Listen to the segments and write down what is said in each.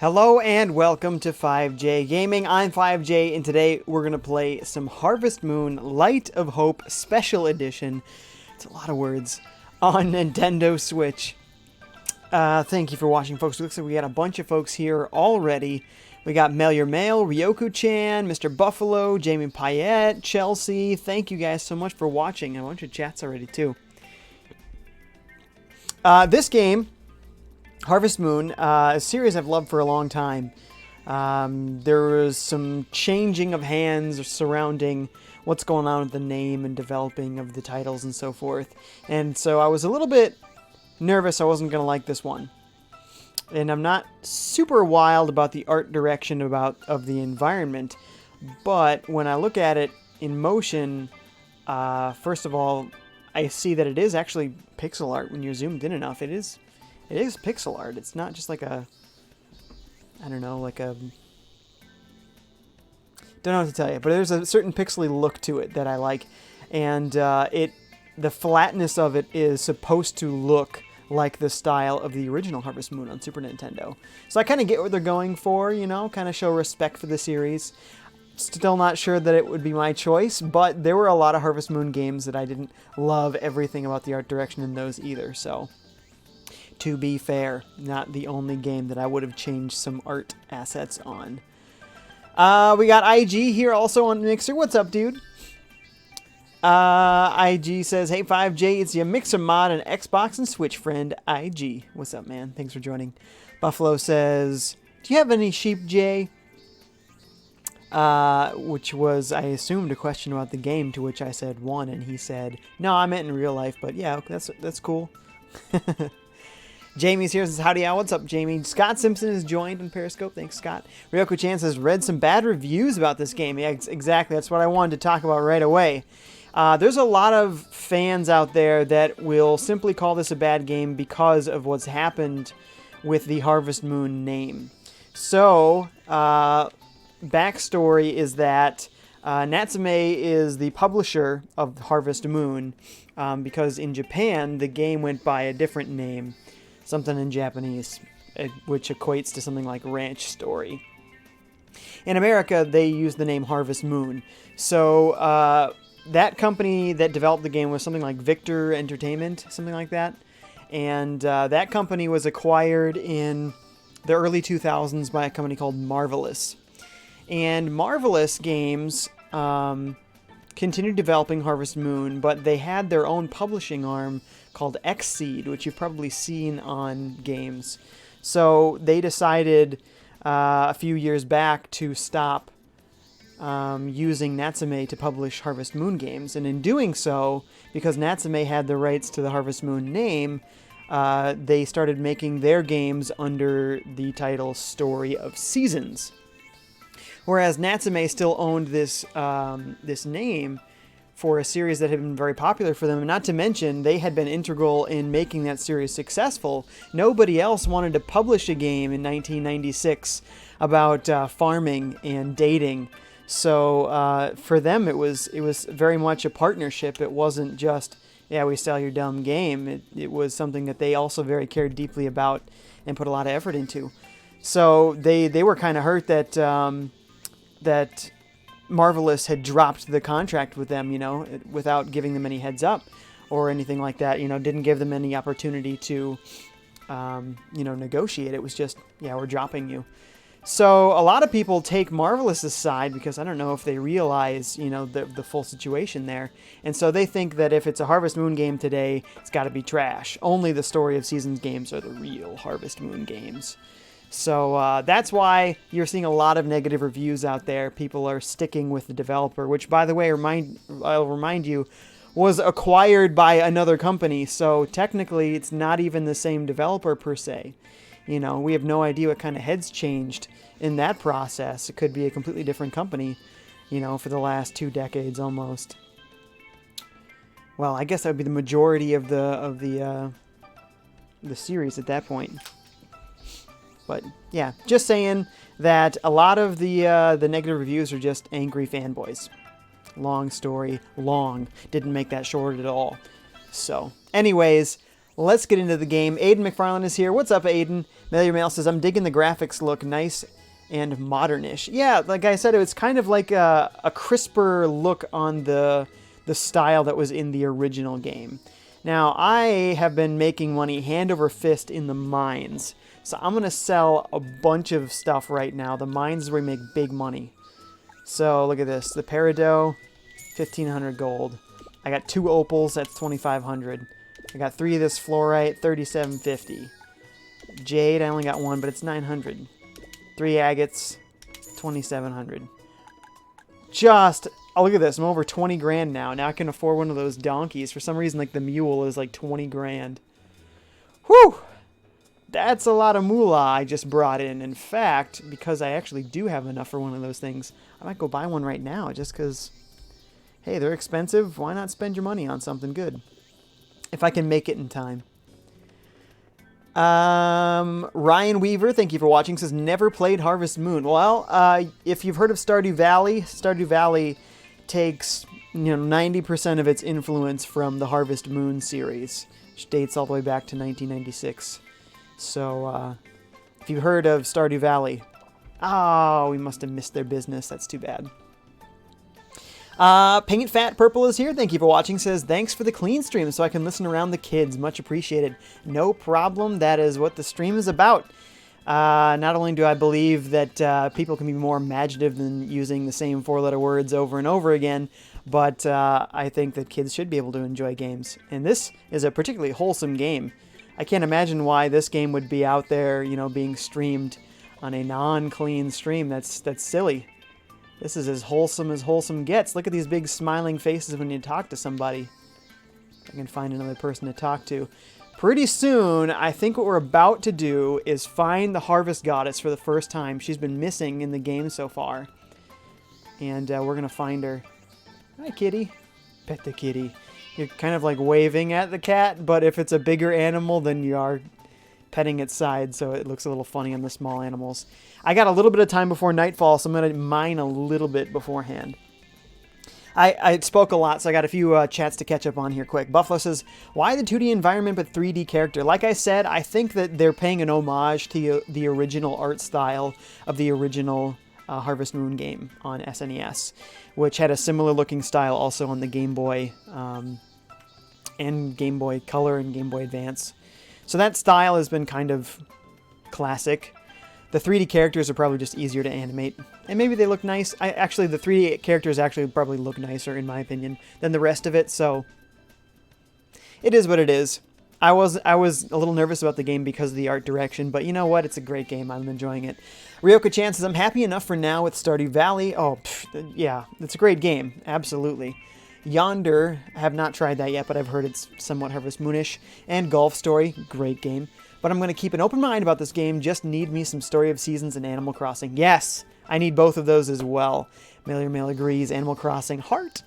Hello and welcome to FiveJay Gaming. I'm FiveJay and today we're going to play some Harvest Moon Light of Hope Special Edition. It's a lot of words on Nintendo Switch. Thank you for watching, folks. It looks like we got a bunch of folks here already. We got Mail Your Mail, Ryoku-chan, Mr. Buffalo, Jamie Payette, Chelsea. Thank you guys so much for watching. A bunch of chats already too. This game, Harvest Moon, a series I've loved for a long time. There was some changing of hands surrounding what's going on with the name and developing of the titles and so forth. And so I was a little bit nervous I wasn't going to like this one. And I'm not super wild about the art direction of the environment. But when I look at it in motion, first of all, I see that it is actually pixel art when you're zoomed in enough. It is pixel art. It's not just like a, I don't know, like a, don't know what to tell you, but there's a certain pixely look to it that I like, and the flatness of it is supposed to look like the style of the original Harvest Moon on Super Nintendo. So I kind of get what they're going for, you know, kind of show respect for the series. Still not sure that it would be my choice, but there were a lot of Harvest Moon games that I didn't love everything about the art direction in those either, so to be fair, not the only game that I would have changed some art assets on. We got IG here also on Mixer. What's up, dude? IG says, hey, FiveJay, it's your Mixer mod and Xbox and Switch friend, IG. What's up, man? Thanks for joining. Buffalo says, do you have any sheep, Jay? Which was, I assumed, a question about the game, to which I said one, and he said, no, I meant in real life, but yeah, that's cool. Jamie's here, says, howdy, what's up, Jamie? Scott Simpson has joined on Periscope. Thanks, Scott. Ryoku-chan says, read some bad reviews about this game. Yeah, exactly. That's what I wanted to talk about right away. There's a lot of fans out there that will simply call this a bad game because of what's happened with the Harvest Moon name. So, backstory is that Natsume is the publisher of Harvest Moon because in Japan, the game went by a different name. Something in Japanese, which equates to something like Ranch Story. In America, they use the name Harvest Moon. So that company that developed the game was something like Victor Entertainment, something like that. And that company was acquired in the early 2000s by a company called Marvelous. And Marvelous Games continued developing Harvest Moon, but they had their own publishing arm called Xseed, which you've probably seen on games. So they decided a few years back to stop using Natsume to publish Harvest Moon games. And in doing so, because Natsume had the rights to the Harvest Moon name, they started making their games under the title Story of Seasons. Whereas Natsume still owned this name for a series that had been very popular for them, and not to mention, they had been integral in making that series successful. Nobody else wanted to publish a game in 1996 about farming and dating. So for them, it was very much a partnership. It wasn't just, yeah, we sell your dumb game. It was something that they also very cared deeply about and put a lot of effort into. So they were kind of hurt that that Marvelous had dropped the contract with them, you know, without giving them any heads up or anything like that, you know, didn't give them any opportunity to, you know, negotiate. It was just, yeah, we're dropping you. So a lot of people take Marvelous's side because I don't know if they realize, you know, the full situation there. And so they think that if it's a Harvest Moon game today, it's got to be trash. Only the Story of Seasons games are the real Harvest Moon games. So that's why you're seeing a lot of negative reviews out there. People are sticking with the developer, which, by the way, I'll remind you, was acquired by another company. So technically, it's not even the same developer per se. You know, we have no idea what kind of heads changed in that process. It could be a completely different company, you know, for the last 2 decades almost. Well, I guess that would be the majority of the series at that point. But yeah, just saying that a lot of the negative reviews are just angry fanboys. Long story, long. Didn't make that short at all. So, anyways, let's get into the game. Aiden McFarlane is here. What's up, Aiden? Mail Your Mail says, I'm digging the graphics look nice and modernish. Yeah, like I said, it's kind of like a crisper look on the style that was in the original game. Now, I have been making money hand over fist in the mines. So I'm going to sell a bunch of stuff right now. The mines is where we make big money. So look at this. The peridot, 1,500 gold. I got 2 opals, that's 2,500. I got 3 of this fluorite, 3,750. Jade, I only got 1, but it's 900. 3 agates, 2,700. Just, oh look at this, I'm over 20 grand now. Now I can afford one of those donkeys. For some reason, like the mule is like 20 grand. Whew! That's a lot of moolah I just brought in. In fact, because I actually do have enough for one of those things, I might go buy one right now just because, hey, they're expensive. Why not spend your money on something good? If I can make it in time. Ryan Weaver, thank you for watching, says, never played Harvest Moon. Well, if you've heard of Stardew Valley takes 90% of its influence from the Harvest Moon series, which dates all the way back to 1996. So, if you've heard of Stardew Valley, oh, we must have missed their business. That's too bad. Paint Fat Purple is here. Thank you for watching. Says, thanks for the clean stream so I can listen around the kids. Much appreciated. No problem. That is what the stream is about. Not only do I believe that people can be more imaginative than using the same 4-letter words over and over again, but I think that kids should be able to enjoy games. And this is a particularly wholesome game. I can't imagine why this game would be out there, being streamed on a non-clean stream. That's silly. This is as wholesome gets. Look at these big smiling faces when you talk to somebody. I can find another person to talk to. Pretty soon, I think what we're about to do is find the Harvest Goddess for the first time. She's been missing in the game so far. And we're going to find her. Hi, kitty. Pet the kitty. You're kind of like waving at the cat, but if it's a bigger animal, then you are petting its side, so it looks a little funny on the small animals. I got a little bit of time before nightfall, so I'm going to mine a little bit beforehand. I spoke a lot, so I got a few chats to catch up on here quick. Buffalo says, why the 2D environment but 3D character? Like I said, I think that they're paying an homage to the original art style of the original Harvest Moon game on SNES, which had a similar looking style also on the Game Boy and Game Boy Color and Game Boy Advance. So that style has been kind of classic. The 3D characters are probably just easier to animate, and maybe they look nice. Actually, the 3D characters actually probably look nicer, in my opinion, than the rest of it, so it is what it is. I was a little nervous about the game because of the art direction, but you know what? It's a great game. I'm enjoying it. Ryoka Chan says, I'm happy enough for now with Stardew Valley. Oh, yeah, it's a great game. Absolutely. Yonder, have not tried that yet, but I've heard it's somewhat Harvest Moonish. And Golf Story, great game. But I'm going to keep an open mind about this game. Just need me some Story of Seasons and Animal Crossing. Yes, I need both of those as well. Mail Your Mail agrees. Animal Crossing, heart.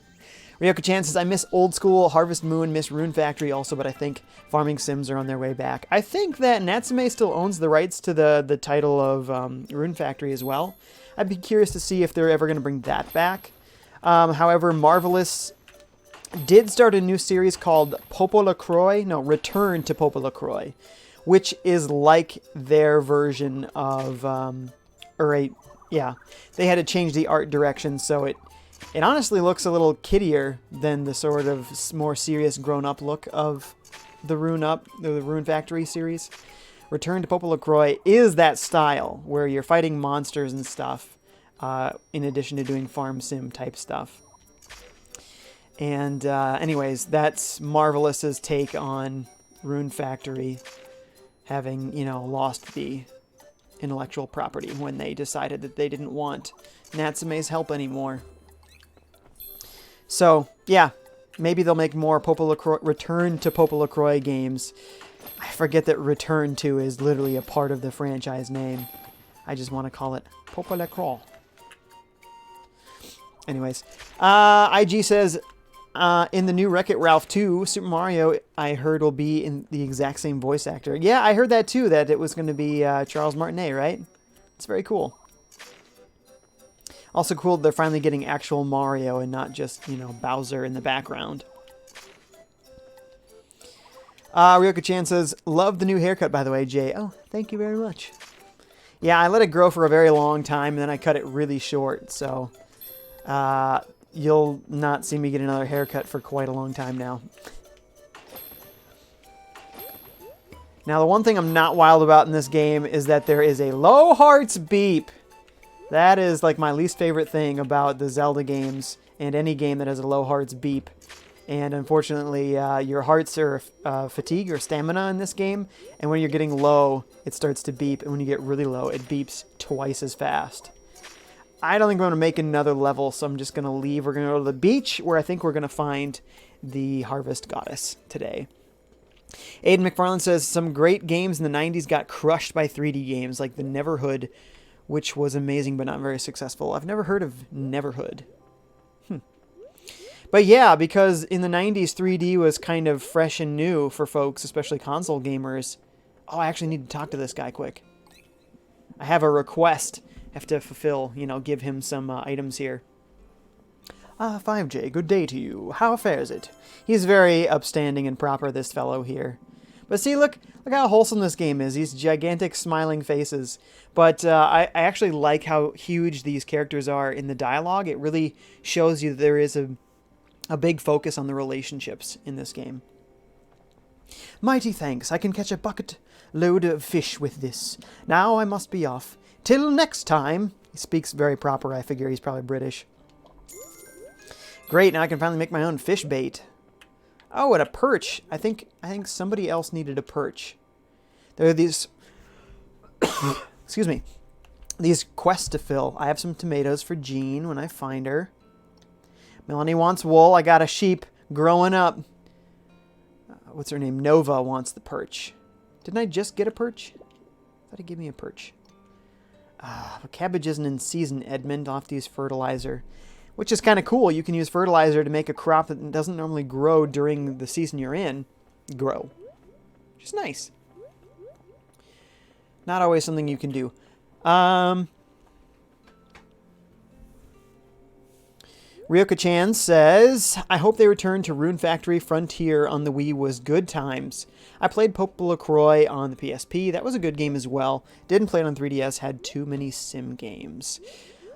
Ryoka Chan says, I miss old school Harvest Moon, miss Rune Factory also, but I think Farming Sims are on their way back. I think that Natsume still owns the rights to the title of Rune Factory as well. I'd be curious to see if they're ever going to bring that back. However, Marvelous did start a new series called Return to Popolacroix, which is like their version of, they had to change the art direction, so it honestly looks a little kiddier than the sort of more serious grown-up look of the Rune Factory series. Return to Popolacroix is that style, where you're fighting monsters and stuff, in addition to doing farm sim type stuff. And anyways, that's Marvelous's take on Rune Factory, having, lost the intellectual property when they decided that they didn't want Natsume's help anymore. So, yeah, maybe they'll make more Return to Popolacroix games. I forget that Return to is literally a part of the franchise name. I just want to call it Popolacroix. Anyways, IG says, in the new Wreck-It Ralph 2, Super Mario, I heard will be in the exact same voice actor. Yeah, I heard that too, that it was going to be Charles Martinet, right? It's very cool. Also cool they're finally getting actual Mario and not just, Bowser in the background. Ryoka-chan says, love the new haircut, by the way, Jay. Oh, thank you very much. Yeah, I let it grow for a very long time, and then I cut it really short, so you'll not see me get another haircut for quite a long time now. Now, the one thing I'm not wild about in this game is that there is a low hearts beep. That is like my least favorite thing about the Zelda games and any game that has a low hearts beep. And unfortunately, your hearts are fatigue or stamina in this game. And when you're getting low, it starts to beep. And when you get really low, it beeps twice as fast. I don't think I'm going to make another level, so I'm just going to leave. We're going to go to the beach, where I think we're going to find the Harvest Goddess today. Aiden McFarland says, some great games in the 90s got crushed by 3D games, like the Neverhood, which was amazing but not very successful. I've never heard of Neverhood. But yeah, because in the 90s, 3D was kind of fresh and new for folks, especially console gamers. Oh, I actually need to talk to this guy quick. I have a request. I have to fulfill, give him some items here. FiveJay, good day to you. How fares it? He's very upstanding and proper, this fellow here. But see, look how wholesome this game is. These gigantic smiling faces. But I actually like how huge these characters are in the dialogue. It really shows you that there is a big focus on the relationships in this game. Mighty thanks. I can catch a bucket load of fish with this. Now I must be off. Till next time. He speaks very proper. I figure he's probably British. Great, now I can finally make my own fish bait. Oh, and a perch. I think somebody else needed a perch. There are these excuse me. These quests to fill. I have some tomatoes for Jean when I find her. Melanie wants wool. I got a sheep growing up. What's her name? Nova wants the perch. Didn't I just get a perch? I thought he gave me a perch. Cabbage isn't in season, Edmund. I'll have to use fertilizer. Which is kind of cool. You can use fertilizer to make a crop that doesn't normally grow during the season you're in grow. Which is nice. Not always something you can do. Ryoka-chan says, I hope they return to Rune Factory Frontier on the Wii was good times. I played Pope LaCroix on the PSP. That was a good game as well. Didn't play it on 3DS. Had too many sim games.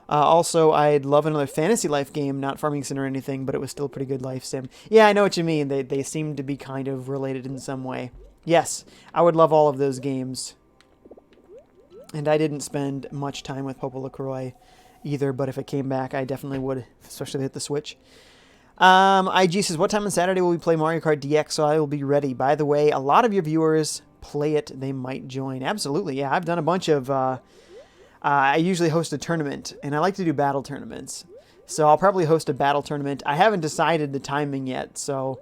Also, I'd love another Fantasy Life game, not Farming Sim or anything, but it was still a pretty good life sim. Yeah, I know what you mean. They seem to be kind of related in some way. Yes, I would love all of those games. And I didn't spend much time with Pope LaCroix either, but if it came back, I definitely would, especially hit the Switch. IG says, what time on Saturday will we play Mario Kart DX so I will be ready? By the way, a lot of your viewers play it. They might join. Absolutely, yeah. I've done a bunch of... I usually host a tournament, and I like to do battle tournaments. So I'll probably host a battle tournament. I haven't decided the timing yet, so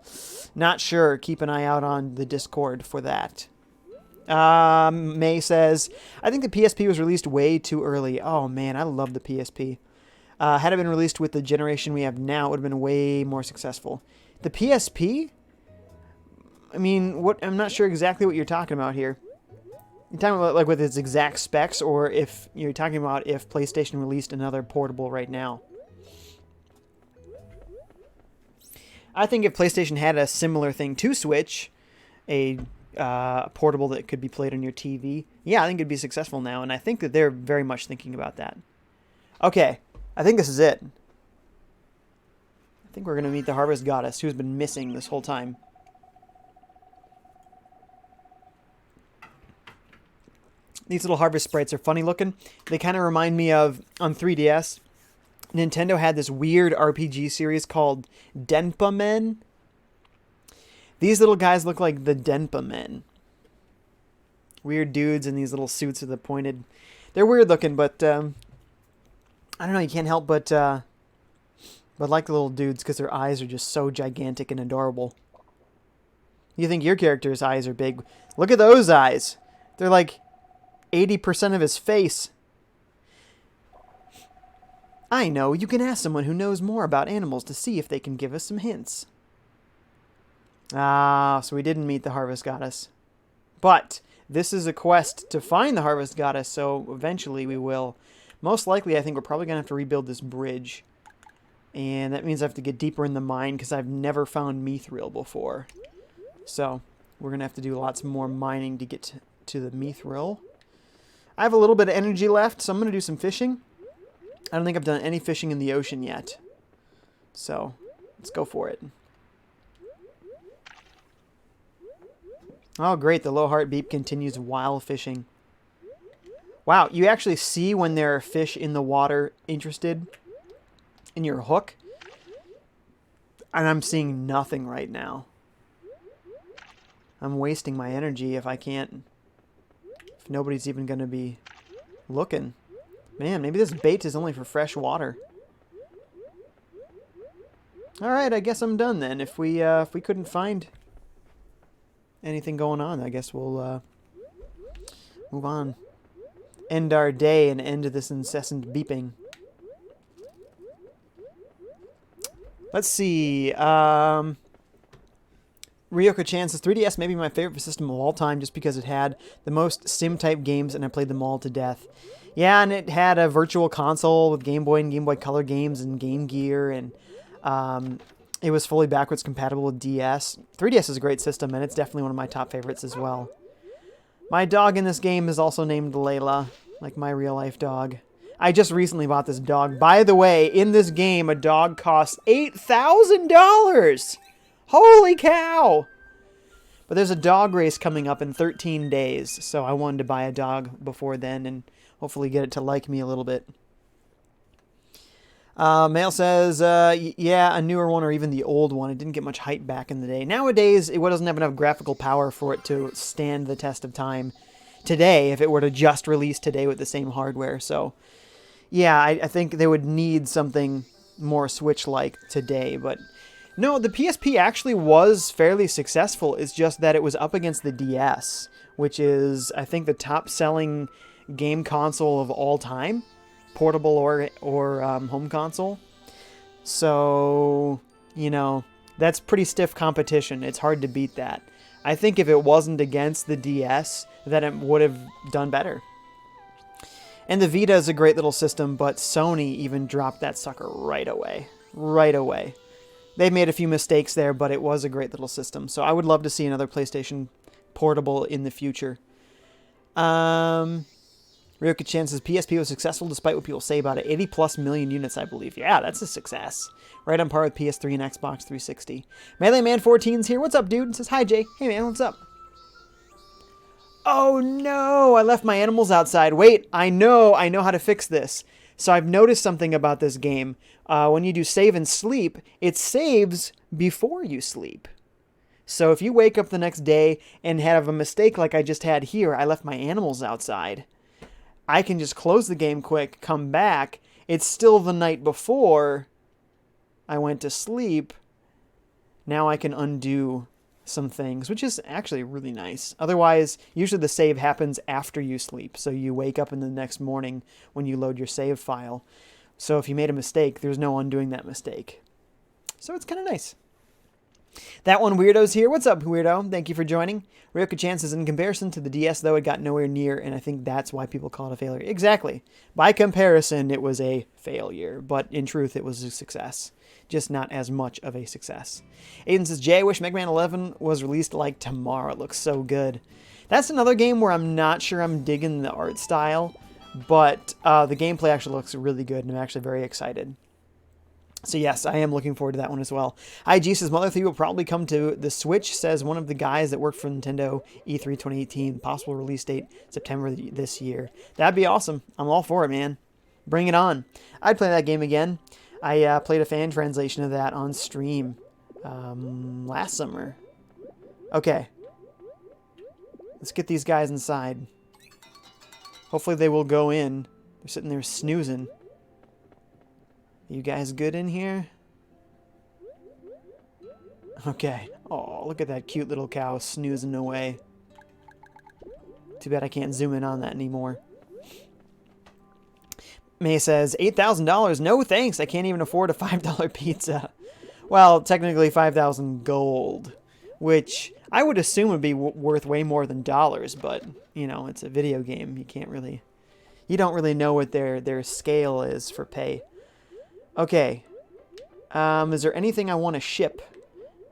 not sure. Keep an eye out on the Discord for that. May says, I think the PSP was released way too early. Oh, man, I love the PSP. Had it been released with the generation we have now, it would have been way more successful. The PSP? I mean, I'm not sure exactly what you're talking about here. You're talking about like with its exact specs, or if you're talking about if PlayStation released another portable right now. I think if PlayStation had a similar thing to Switch, a portable that could be played on your TV, yeah, I think it'd be successful now, and I think that they're very much thinking about that. Okay, I think this is it. I think we're going to meet the Harvest Goddess, who's been missing this whole time. These little harvest sprites are funny looking. They kind of remind me of, on 3DS, Nintendo had this weird RPG series called Denpa Men. These little guys look like the Denpa Men. Weird dudes in these little suits with the pointed... They're weird looking, but I don't know, you can't help but like the little dudes because their eyes are just so gigantic and adorable. You think your character's eyes are big. Look at those eyes. They're like 80% of his face. I know, you can ask someone who knows more about animals to see if they can give us some hints. Ah, so we didn't meet the Harvest Goddess. But this is a quest to find the Harvest Goddess, so eventually we will. Most likely, I think we're probably going to have to rebuild this bridge. And that means I have to get deeper in the mine because I've never found Mithril before. So, we're going to have to do lots more mining to get to the mithril. I have a little bit of energy left, so I'm going to do some fishing. I don't think I've done any fishing in the ocean yet. So, let's go for it. Oh, great. The low heart beep continues while fishing. Wow, you actually see when there are fish in the water interested in your hook. And I'm seeing nothing right now. I'm wasting my energy if I can't... If nobody's even going to be looking. Man, maybe this bait is only for fresh water. Alright, I guess I'm done then. If we couldn't find anything going on, I guess we'll move on. End our day and end this incessant beeping. Let's see. Ryoka Chan says 3DS may be my favorite system of all time just because it had the most sim-type games and I played them all to death. Yeah, and it had a virtual console with Game Boy and Game Boy Color games and Game Gear, and it was fully backwards compatible with DS. 3DS is a great system, and it's definitely one of my top favorites as well. My dog in this game is also named Layla, like my real-life dog. I just recently bought this dog. By the way, in this game, a dog costs $8,000! Holy cow! But there's a dog race coming up in 13 days, so I wanted to buy a dog before then and hopefully get it to like me a little bit. Mail says, yeah, a newer one or even the old one. It didn't get much hype back in the day. Nowadays, it doesn't have enough graphical power for it to stand the test of time today if it were to just release today with the same hardware. So, yeah, I think they would need something more Switch-like today. But, no, the PSP actually was fairly successful. It's just that it was up against the DS, which is, I think, the top-selling game console of all time. Portable or home console. So, you know, that's pretty stiff competition. It's hard to beat that. I think if it wasn't against the DS, then it would have done better. And the Vita is a great little system, but Sony even dropped that sucker right away. Right away. They made a few mistakes there, but it was a great little system. So I would love to see another PlayStation Portable in the future. Ryoka Chan says PSP was successful despite what people say about it. 80+ million units, I believe. Yeah, that's a success. Right on par with PS3 and Xbox 360. Melee Man 14's here. What's up, dude? Says, hi, Jay. Hey, man, what's up? Oh, no. I left my animals outside. Wait, I know how to fix this. So I've noticed something about this game. When you do save and sleep, it saves before you sleep. So if you wake up the next day and have a mistake like I just had here, I left my animals outside, I can just close the game quick, come back. It's still the night before I went to sleep. Now I can undo some things, which is actually really nice. Otherwise, usually the save happens after you sleep. So you wake up in the next morning when you load your save file. So if you made a mistake, there's no undoing that mistake. So it's kind of nice. That one Weirdo's here. What's up, Weirdo? Thank you for joining. Ryoka Chan says, in comparison to the DS, though, it got nowhere near, and I think that's why people call it a failure. Exactly. By comparison, it was a failure, but in truth, it was a success. Just not as much of a success. Aiden says, Jay, I wish Mega Man 11 was released like tomorrow. It looks so good. That's another game where I'm not sure I'm digging the art style, but the gameplay actually looks really good, and I'm actually very excited. So yes, I am looking forward to that one as well. IG says, Mother 3 will probably come to the Switch, says one of the guys that worked for Nintendo E3 2018. Possible release date, September this year. That'd be awesome. I'm all for it, man. Bring it on. I'd play that game again. I played a fan translation of that on stream last summer. Okay. Let's get these guys inside. Hopefully they will go in. They're sitting there snoozing. You guys good in here? Okay. Oh, look at that cute little cow snoozing away. Too bad I can't zoom in on that anymore. May says, $8,000? No thanks, I can't even afford a $5 pizza. Well, technically 5,000 gold, which I would assume would be worth way more than dollars, but, you know, it's a video game. You don't really know what their scale is for pay. Okay. Is there anything I want to ship?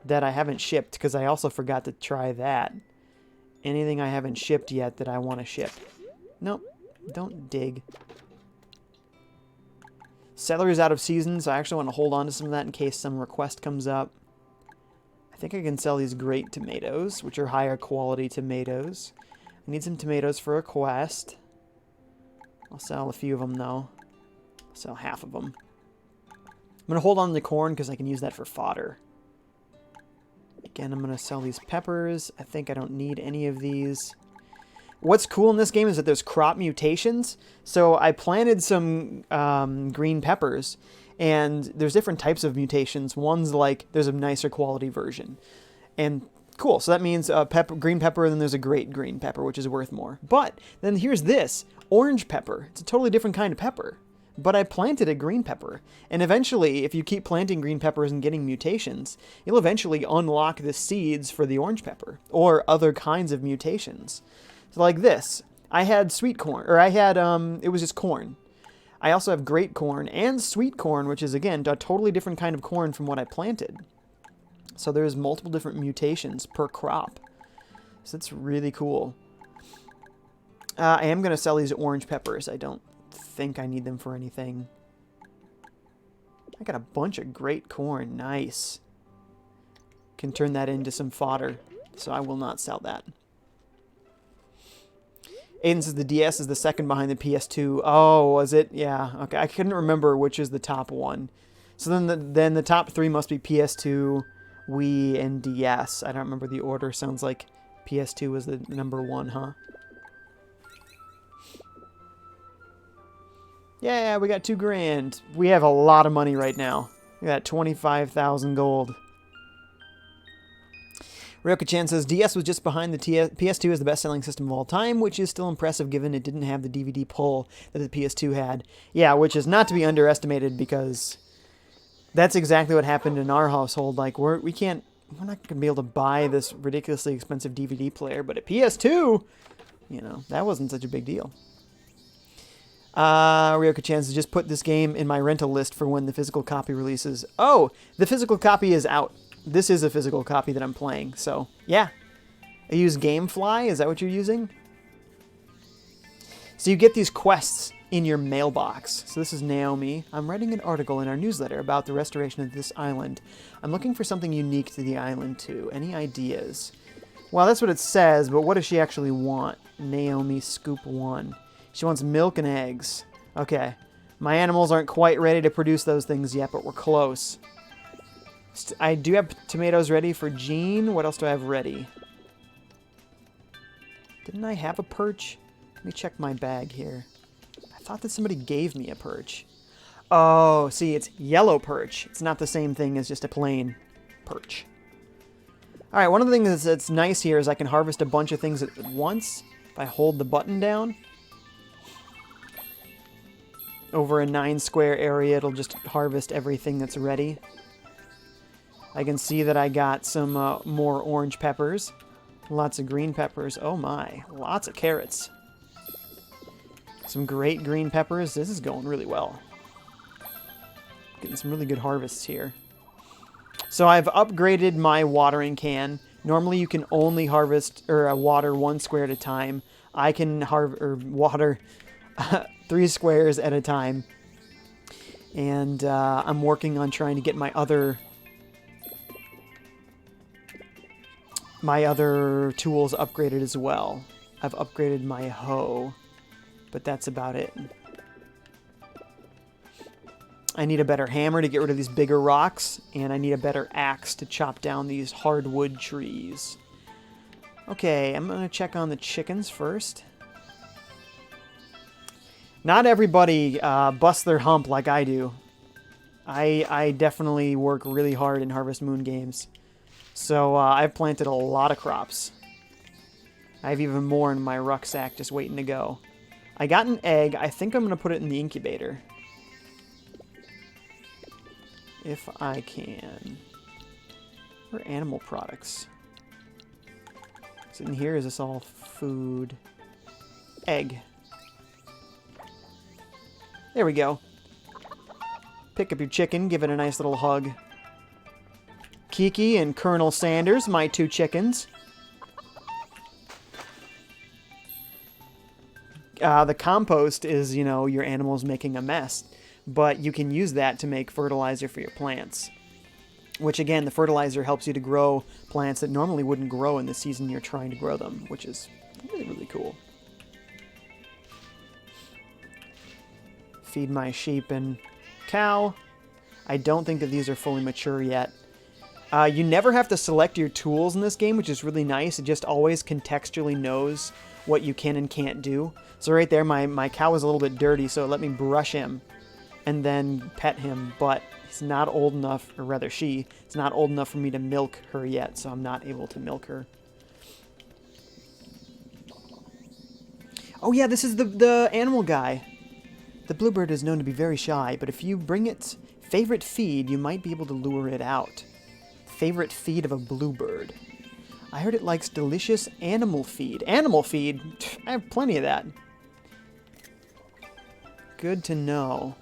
that I haven't shipped, because I also forgot to try that. Anything I haven't shipped yet that I want to ship. Nope, don't dig. Celery's out of season, so I actually want to hold on to some of that in case some request comes up. I think I can sell these great tomatoes, which are higher quality tomatoes. I need some tomatoes for a quest. I'll sell a few of them, though. I'll sell half of them. I'm going to hold on to the corn because I can use that for fodder. Again, I'm going to sell these peppers. I think I don't need any of these. What's cool in this game is that there's crop mutations. So I planted some green peppers, and there's different types of mutations. One's like there's a nicer quality version. And cool, so that means green pepper, and then there's a great green pepper, which is worth more. But then here's this, orange pepper. It's a totally different kind of pepper. But I planted a green pepper, and eventually, if you keep planting green peppers and getting mutations, you'll eventually unlock the seeds for the orange pepper, or other kinds of mutations. So like this, I had sweet corn, or I had, it was just corn. I also have great corn and sweet corn, which is, again, a totally different kind of corn from what I planted. So there's multiple different mutations per crop. So that's really cool. I am going to sell these orange peppers. I don't think I need them for anything. I got a bunch of great corn. Nice. Can turn that into some fodder. So I will not sell that. Aiden says the DS is the second behind the PS2. Oh, was it? Yeah. Okay. I couldn't remember which is the top one. So then the top three must be PS2, Wii, and DS. I don't remember the order. Sounds like PS2 was the number one, huh? Yeah, we got 2 grand. We have a lot of money right now. We got 25,000 gold. Ryoka-chan says, DS was just behind the PS2 as the best-selling system of all time, which is still impressive given it didn't have the DVD pull that the PS2 had. Yeah, which is not to be underestimated because that's exactly what happened in our household. Like, we're not going to be able to buy this ridiculously expensive DVD player, but a PS2, you know, that wasn't such a big deal. Ryoka-chan says, just put this game in my rental list for when the physical copy releases. Oh, the physical copy is out. This is a physical copy that I'm playing, so yeah. I use Gamefly, is that what you're using? So you get these quests in your mailbox. So this is Naomi. I'm writing an article in our newsletter about the restoration of this island. I'm looking for something unique to the island too. Any ideas? Well, that's what it says, but what does she actually want? Naomi Scoop 1. She wants milk and eggs. Okay. My animals aren't quite ready to produce those things yet, but we're close. I do have tomatoes ready for Jean. What else do I have ready? Didn't I have a perch? Let me check my bag here. I thought that somebody gave me a perch. Oh, see, it's yellow perch. It's not the same thing as just a plain perch. All right, one of the things that's nice here is I can harvest a bunch of things at once if I hold the button down. Over a 9 square area, it'll just harvest everything that's ready. I can see that I got some more orange peppers. Lots of green peppers. Oh my, lots of carrots. Some great green peppers. This is going really well. Getting some really good harvests here. So I've upgraded my watering can. Normally you can only harvest or water 1 square at a time. I can water 3 squares at a time. And I'm working on trying to get my other tools upgraded as well. I've upgraded my hoe, but that's about it. I need a better hammer to get rid of these bigger rocks, and I need a better axe to chop down these hardwood trees. Okay, I'm going to check on the chickens first. Not everybody busts their hump like I do. I definitely work really hard in Harvest Moon games. So I've planted a lot of crops. I have even more in my rucksack just waiting to go. I got an egg. I think I'm going to put it in the incubator. If I can. What are animal products? So in here, is this all food? Egg. There we go. Pick up your chicken, give it a nice little hug. Kiki and Colonel Sanders, my 2 chickens. The compost is, you know, your animals making a mess, but you can use that to make fertilizer for your plants. Which, again, the fertilizer helps you to grow plants that normally wouldn't grow in the season you're trying to grow them, which is really, really cool. Feed my sheep and cow. I don't think that these are fully mature yet. You never have to select your tools in this game, which is really nice. It just always contextually knows what you can and can't do. So right there, my cow is a little bit dirty, so it let me brush him and then pet him, but he's not old enough, or rather she, it's not old enough for me to milk her yet, so I'm not able to milk her. Oh yeah, this is the animal guy. The bluebird is known to be very shy, but if you bring its favorite feed, you might be able to lure it out. Favorite feed of a bluebird. I heard it likes delicious animal feed. Animal feed? I have plenty of that. Good to know.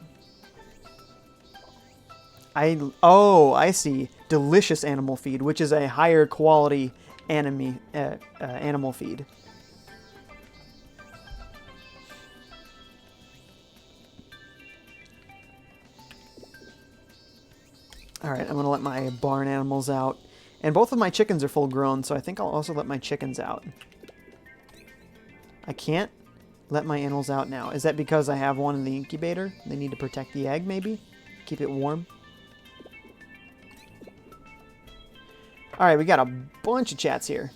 I see. Delicious animal feed, which is a higher quality animal feed. Alright, I'm going to let my barn animals out. And both of my chickens are full grown, so I think I'll also let my chickens out. I can't let my animals out now. Is that because I have one in the incubator? They need to protect the egg, maybe? Keep it warm? Alright, we got a bunch of chats here.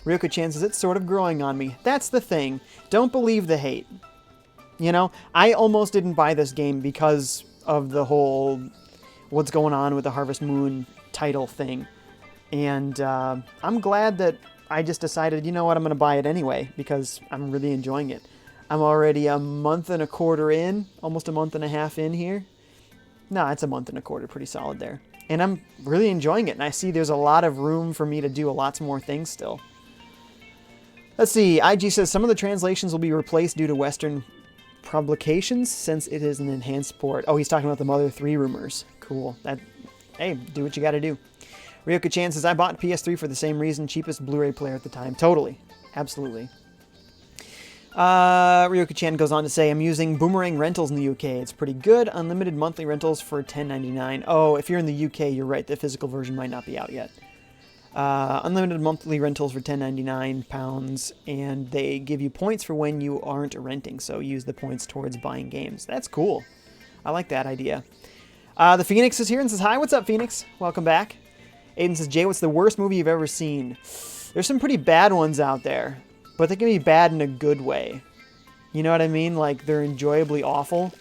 Ryoko-chan says, it's sort of growing on me. That's the thing. Don't believe the hate. You know, I almost didn't buy this game because of the whole what's going on with the Harvest Moon title thing. And I'm glad that I just decided, you know what, I'm going to buy it anyway, because I'm really enjoying it. I'm already a month and a quarter in, almost a month and a half in here. No, it's a month and a quarter, pretty solid there. And I'm really enjoying it, and I see there's a lot of room for me to do lots more things still. Let's see, IG says some of the translations will be replaced due to Western publications since it is an enhanced port. Oh, he's talking about the Mother 3 rumors. Cool. Hey, do what you gotta do. Ryoko-chan says, I bought PS3 for the same reason, cheapest Blu-ray player at the time. Totally. Absolutely. Ryoko-chan goes on to say, I'm using Boomerang Rentals in the UK. It's pretty good. Unlimited monthly rentals for $10.99. Oh, if you're in the UK, you're right. The physical version might not be out yet. Unlimited monthly rentals for £10.99, and they give you points for when you aren't renting, so use the points towards buying games. That's cool. I like that idea. The Phoenix is here and says, hi, what's up, Phoenix? Welcome back. Aiden says, Jay, what's the worst movie you've ever seen? There's some pretty bad ones out there, but they can be bad in a good way. You know what I mean? Like, they're enjoyably awful.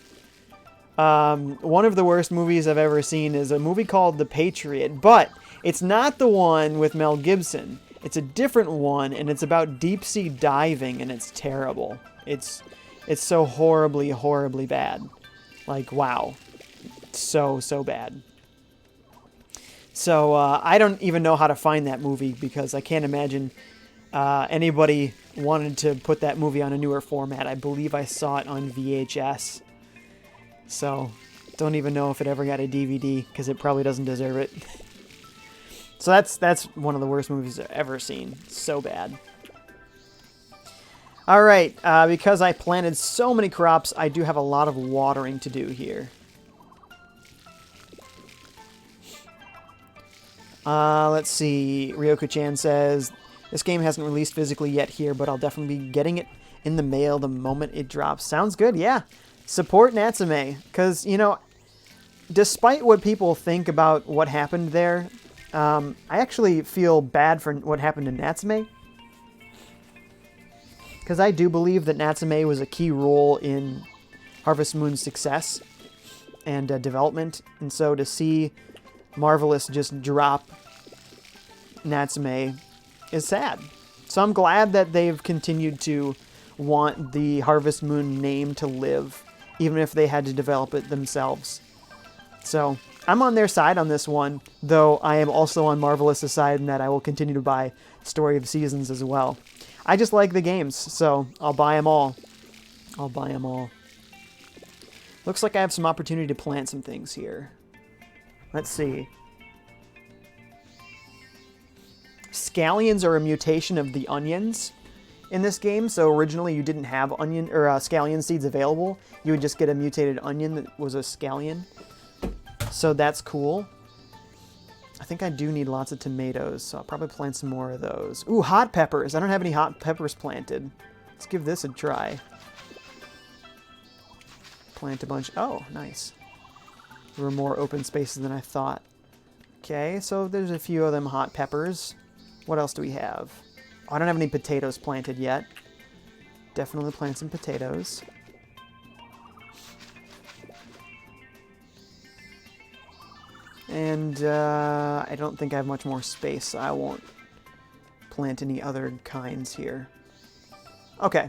One of the worst movies I've ever seen is a movie called The Patriot, but it's not the one with Mel Gibson. It's a different one, and it's about deep-sea diving, and it's terrible. It's so horribly, horribly bad. Like, wow. So bad. So, I don't even know how to find that movie, because I can't imagine anybody wanted to put that movie on a newer format. I believe I saw it on VHS. So, don't even know if it ever got a DVD, because it probably doesn't deserve it. So that's one of the worst movies I've ever seen. So bad. Alright, because I planted so many crops, I do have a lot of watering to do here. Let's see. Ryoko-chan says, this game hasn't released physically yet here, but I'll definitely be getting it in the mail the moment it drops. Sounds good, yeah. Support Natsume, because, you know, despite what people think about what happened there, I actually feel bad for what happened to Natsume, because I do believe that Natsume was a key role in Harvest Moon's success and development, and so to see Marvelous just drop Natsume is sad. So I'm glad that they've continued to want the Harvest Moon name to live, even if they had to develop it themselves. So I'm on their side on this one, though I am also on Marvelous's side in that I will continue to buy Story of Seasons as well. I just like the games, so I'll buy them all. I'll buy them all. Looks like I have some opportunity to plant some things here. Let's see. Scallions are a mutation of the onions in this game. So originally you didn't have onion or scallion seeds available. You would just get a mutated onion that was a scallion. So that's cool. I think I do need lots of tomatoes, so I'll probably plant some more of those. Ooh, hot peppers. I don't have any hot peppers planted. Let's give this a try. Plant a bunch. Oh, nice. There were more open spaces than I thought. Okay, so there's a few of them hot peppers. What else do we have? Oh, I don't have any potatoes planted yet. Definitely plant some potatoes. And I don't think I have much more space, so I won't plant any other kinds here. Okay,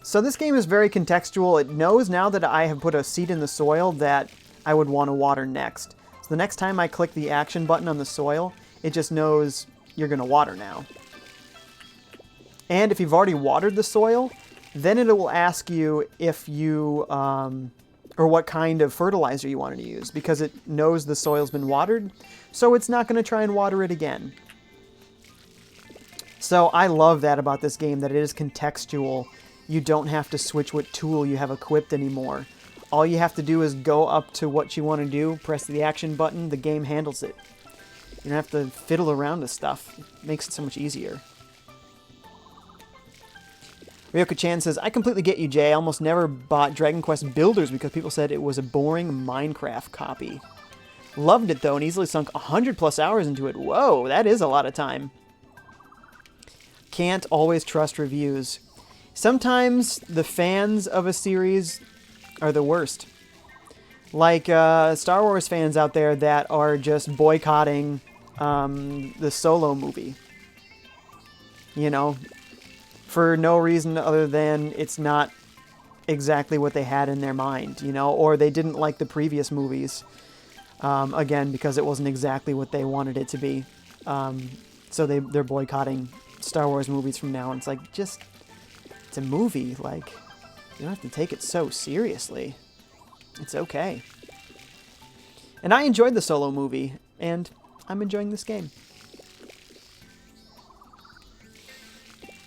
so this game is very contextual. It knows now that I have put a seed in the soil that I would want to water next. So the next time I click the action button on the soil, it just knows you're going to water now. And if you've already watered the soil, then it will ask you if you, or what kind of fertilizer you wanted to use, because it knows the soil's been watered, so it's not going to try and water it again. So I love that about this game, that it is contextual. You don't have to switch what tool you have equipped anymore. All you have to do is go up to what you want to do, press the action button, the game handles it. You don't have to fiddle around with stuff. It makes it so much easier. Ryoka-chan says, I completely get you, Jay. I almost never bought Dragon Quest Builders because people said it was a boring Minecraft copy. Loved it, though, and easily sunk 100+ hours into it. Whoa, that is a lot of time. Can't always trust reviews. Sometimes the fans of a series are the worst. Like Star Wars fans out there that are just boycotting the Solo movie. You know, for no reason other than it's not exactly what they had in their mind, you know, or they didn't like the previous movies, again, because it wasn't exactly what they wanted it to be. So they're boycotting Star Wars movies from now, and it's like, just, it's a movie, like, you don't have to take it so seriously. It's okay. And I enjoyed the Solo movie, and I'm enjoying this game.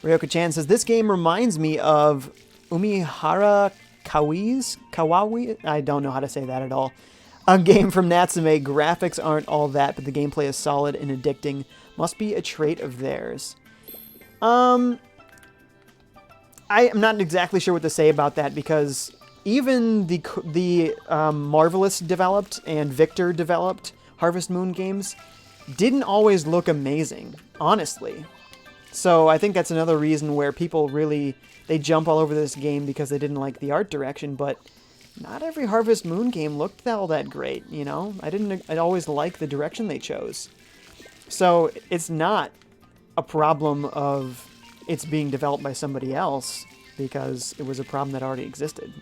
Ryoka-chan says, this game reminds me of Umihara Kawaii? I don't know how to say that at all. A game from Natsume. Graphics aren't all that, but the gameplay is solid and addicting. Must be a trait of theirs. I am not exactly sure what to say about that, because even the Marvelous developed and Victor developed Harvest Moon games didn't always look amazing, honestly. So I think that's another reason where people really, they jump all over this game because they didn't like the art direction, but not every Harvest Moon game looked all that great, you know? I always liked the direction they chose. So it's not a problem of it's being developed by somebody else, because it was a problem that already existed.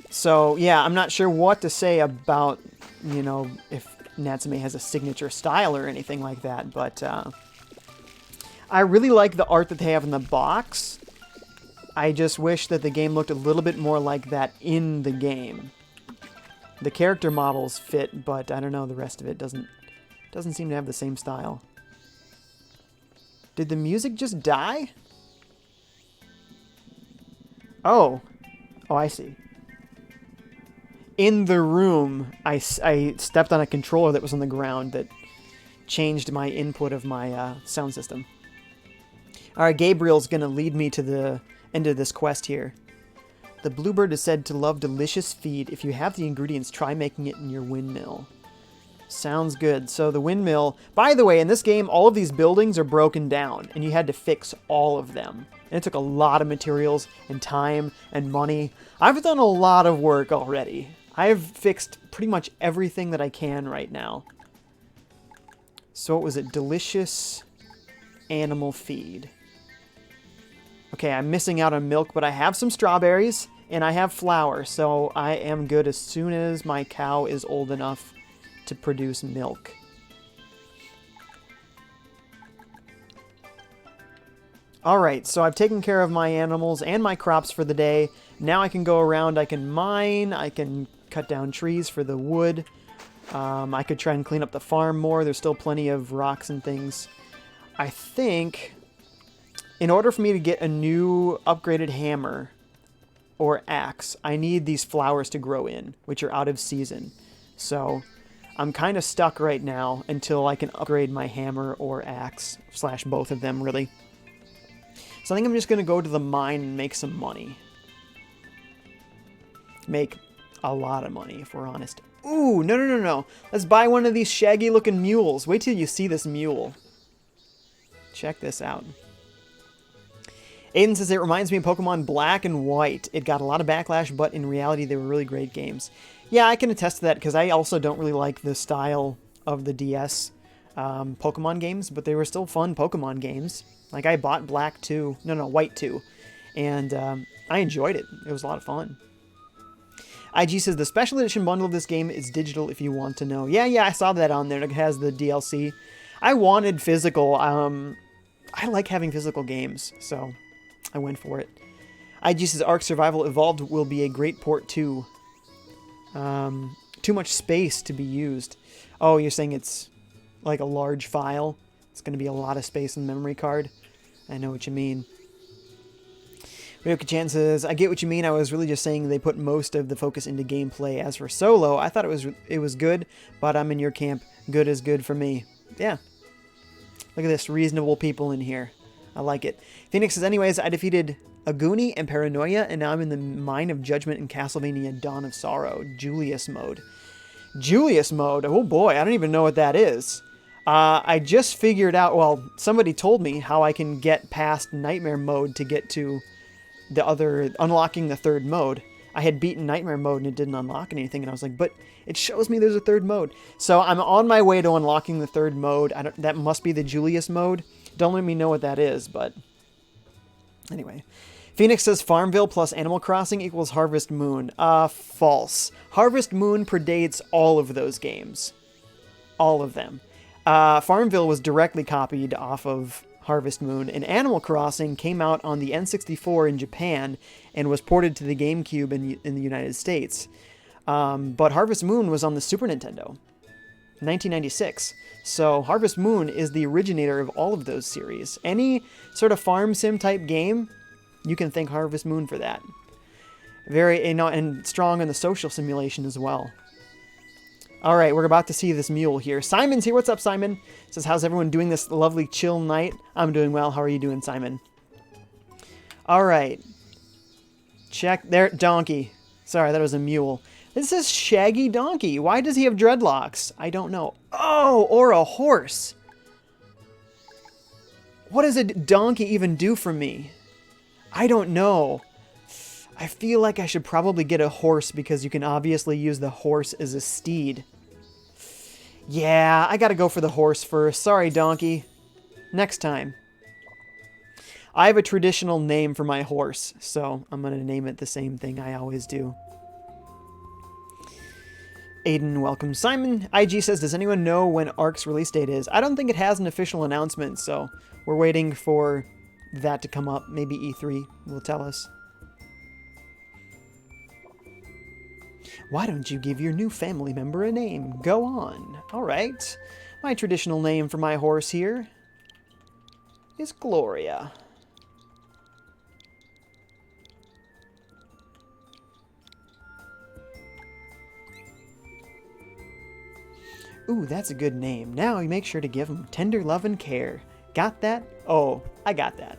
So yeah, I'm not sure what to say about, you know, if Natsume has a signature style or anything like that, but I really like the art that they have in the box. I just wish that the game looked a little bit more like that in the game. The character models fit, but I don't know, the rest of it doesn't seem to have the same style. Did the music just die? Oh, I see. In the room, I stepped on a controller that was on the ground that changed my input of my sound system. Alright, Gabriel's going to lead me to the end of this quest here. The bluebird is said to love delicious feed. If you have the ingredients, try making it in your windmill. Sounds good. So the windmill... By the way, in this game, all of these buildings are broken down, and you had to fix all of them. And it took a lot of materials and time and money. I've done a lot of work already. I've fixed pretty much everything that I can right now. So what was it? Delicious animal feed. Okay, I'm missing out on milk, but I have some strawberries, and I have flour, so I am good as soon as my cow is old enough to produce milk. Alright, so I've taken care of my animals and my crops for the day. Now I can go around, I can mine, I can cut down trees for the wood. I could try and clean up the farm more. There's still plenty of rocks and things. I think in order for me to get a new upgraded hammer or axe, I need these flowers to grow in, which are out of season. So I'm kind of stuck right now until I can upgrade my hammer or axe, / both of them, really. So I think I'm just going to go to the mine and make some money. Make a lot of money, if we're honest. Ooh, no. Let's buy one of these shaggy-looking mules. Wait till you see this mule. Check this out. Aiden says, it reminds me of Pokemon Black and White. It got a lot of backlash, but in reality, they were really great games. Yeah, I can attest to that, because I also don't really like the style of the DS Pokemon games, but they were still fun Pokemon games. Like, I bought Black 2, White 2, and I enjoyed it. It was a lot of fun. IG says, the special edition bundle of this game is digital if you want to know. Yeah, I saw that on there. It has the DLC. I wanted physical. I like having physical games, so I went for it. IG says, Ark Survival Evolved will be a great port too. Too much space to be used. Oh, you're saying it's like a large file? It's going to be a lot of space in the memory card. I know what you mean. Ryoka-chan says, I get what you mean. I was really just saying they put most of the focus into gameplay. As for solo, I thought it was good, but I'm in your camp. Good is good for me. Yeah. Look at this. Reasonable people in here. I like it. Phoenix says, anyways, I defeated Aguni and Paranoia, and now I'm in the Mine of Judgment in Castlevania Dawn of Sorrow. Julius mode. Julius mode? Oh boy, I don't even know what that is. I just figured out, well, somebody told me how I can get past Nightmare mode to get to the other, unlocking the third mode. I had beaten Nightmare mode and it didn't unlock anything, and I was like, but it shows me there's a third mode. So I'm on my way to unlocking the third mode. That must be the Julius mode. Don't let me know what that is, but anyway. Phoenix says Farmville plus Animal Crossing equals Harvest Moon. False. Harvest Moon predates all of those games. All of them. Farmville was directly copied off of Harvest Moon, and Animal Crossing came out on the N64 in Japan and was ported to the GameCube in the United States. But Harvest Moon was on the Super Nintendo, 1996. So Harvest Moon is the originator of all of those series. Any sort of farm sim type game, you can thank Harvest Moon for that. Very, and strong in the social simulation as well. All right, we're about to see this mule here. Simon's here. What's up, Simon? Says, how's everyone doing this lovely chill night? I'm doing well. How are you doing, Simon? All right. Check there. Donkey. Sorry, that was a mule. This is Shaggy Donkey. Why does he have dreadlocks? I don't know. Oh, or a horse. What does a donkey even do for me? I don't know. I feel like I should probably get a horse because you can obviously use the horse as a steed. Yeah, I gotta go for the horse first. Sorry, donkey. Next time. I have a traditional name for my horse, so I'm gonna name it the same thing I always do. Aiden welcomes Simon. IG says, does anyone know when Ark's release date is? I don't think it has an official announcement, so we're waiting for that to come up. Maybe E3 will tell us. Why don't you give your new family member a name? Go on. All right. My traditional name for my horse here is Gloria. Ooh, that's a good name. Now you make sure to give him tender love and care. Got that? Oh, I got that.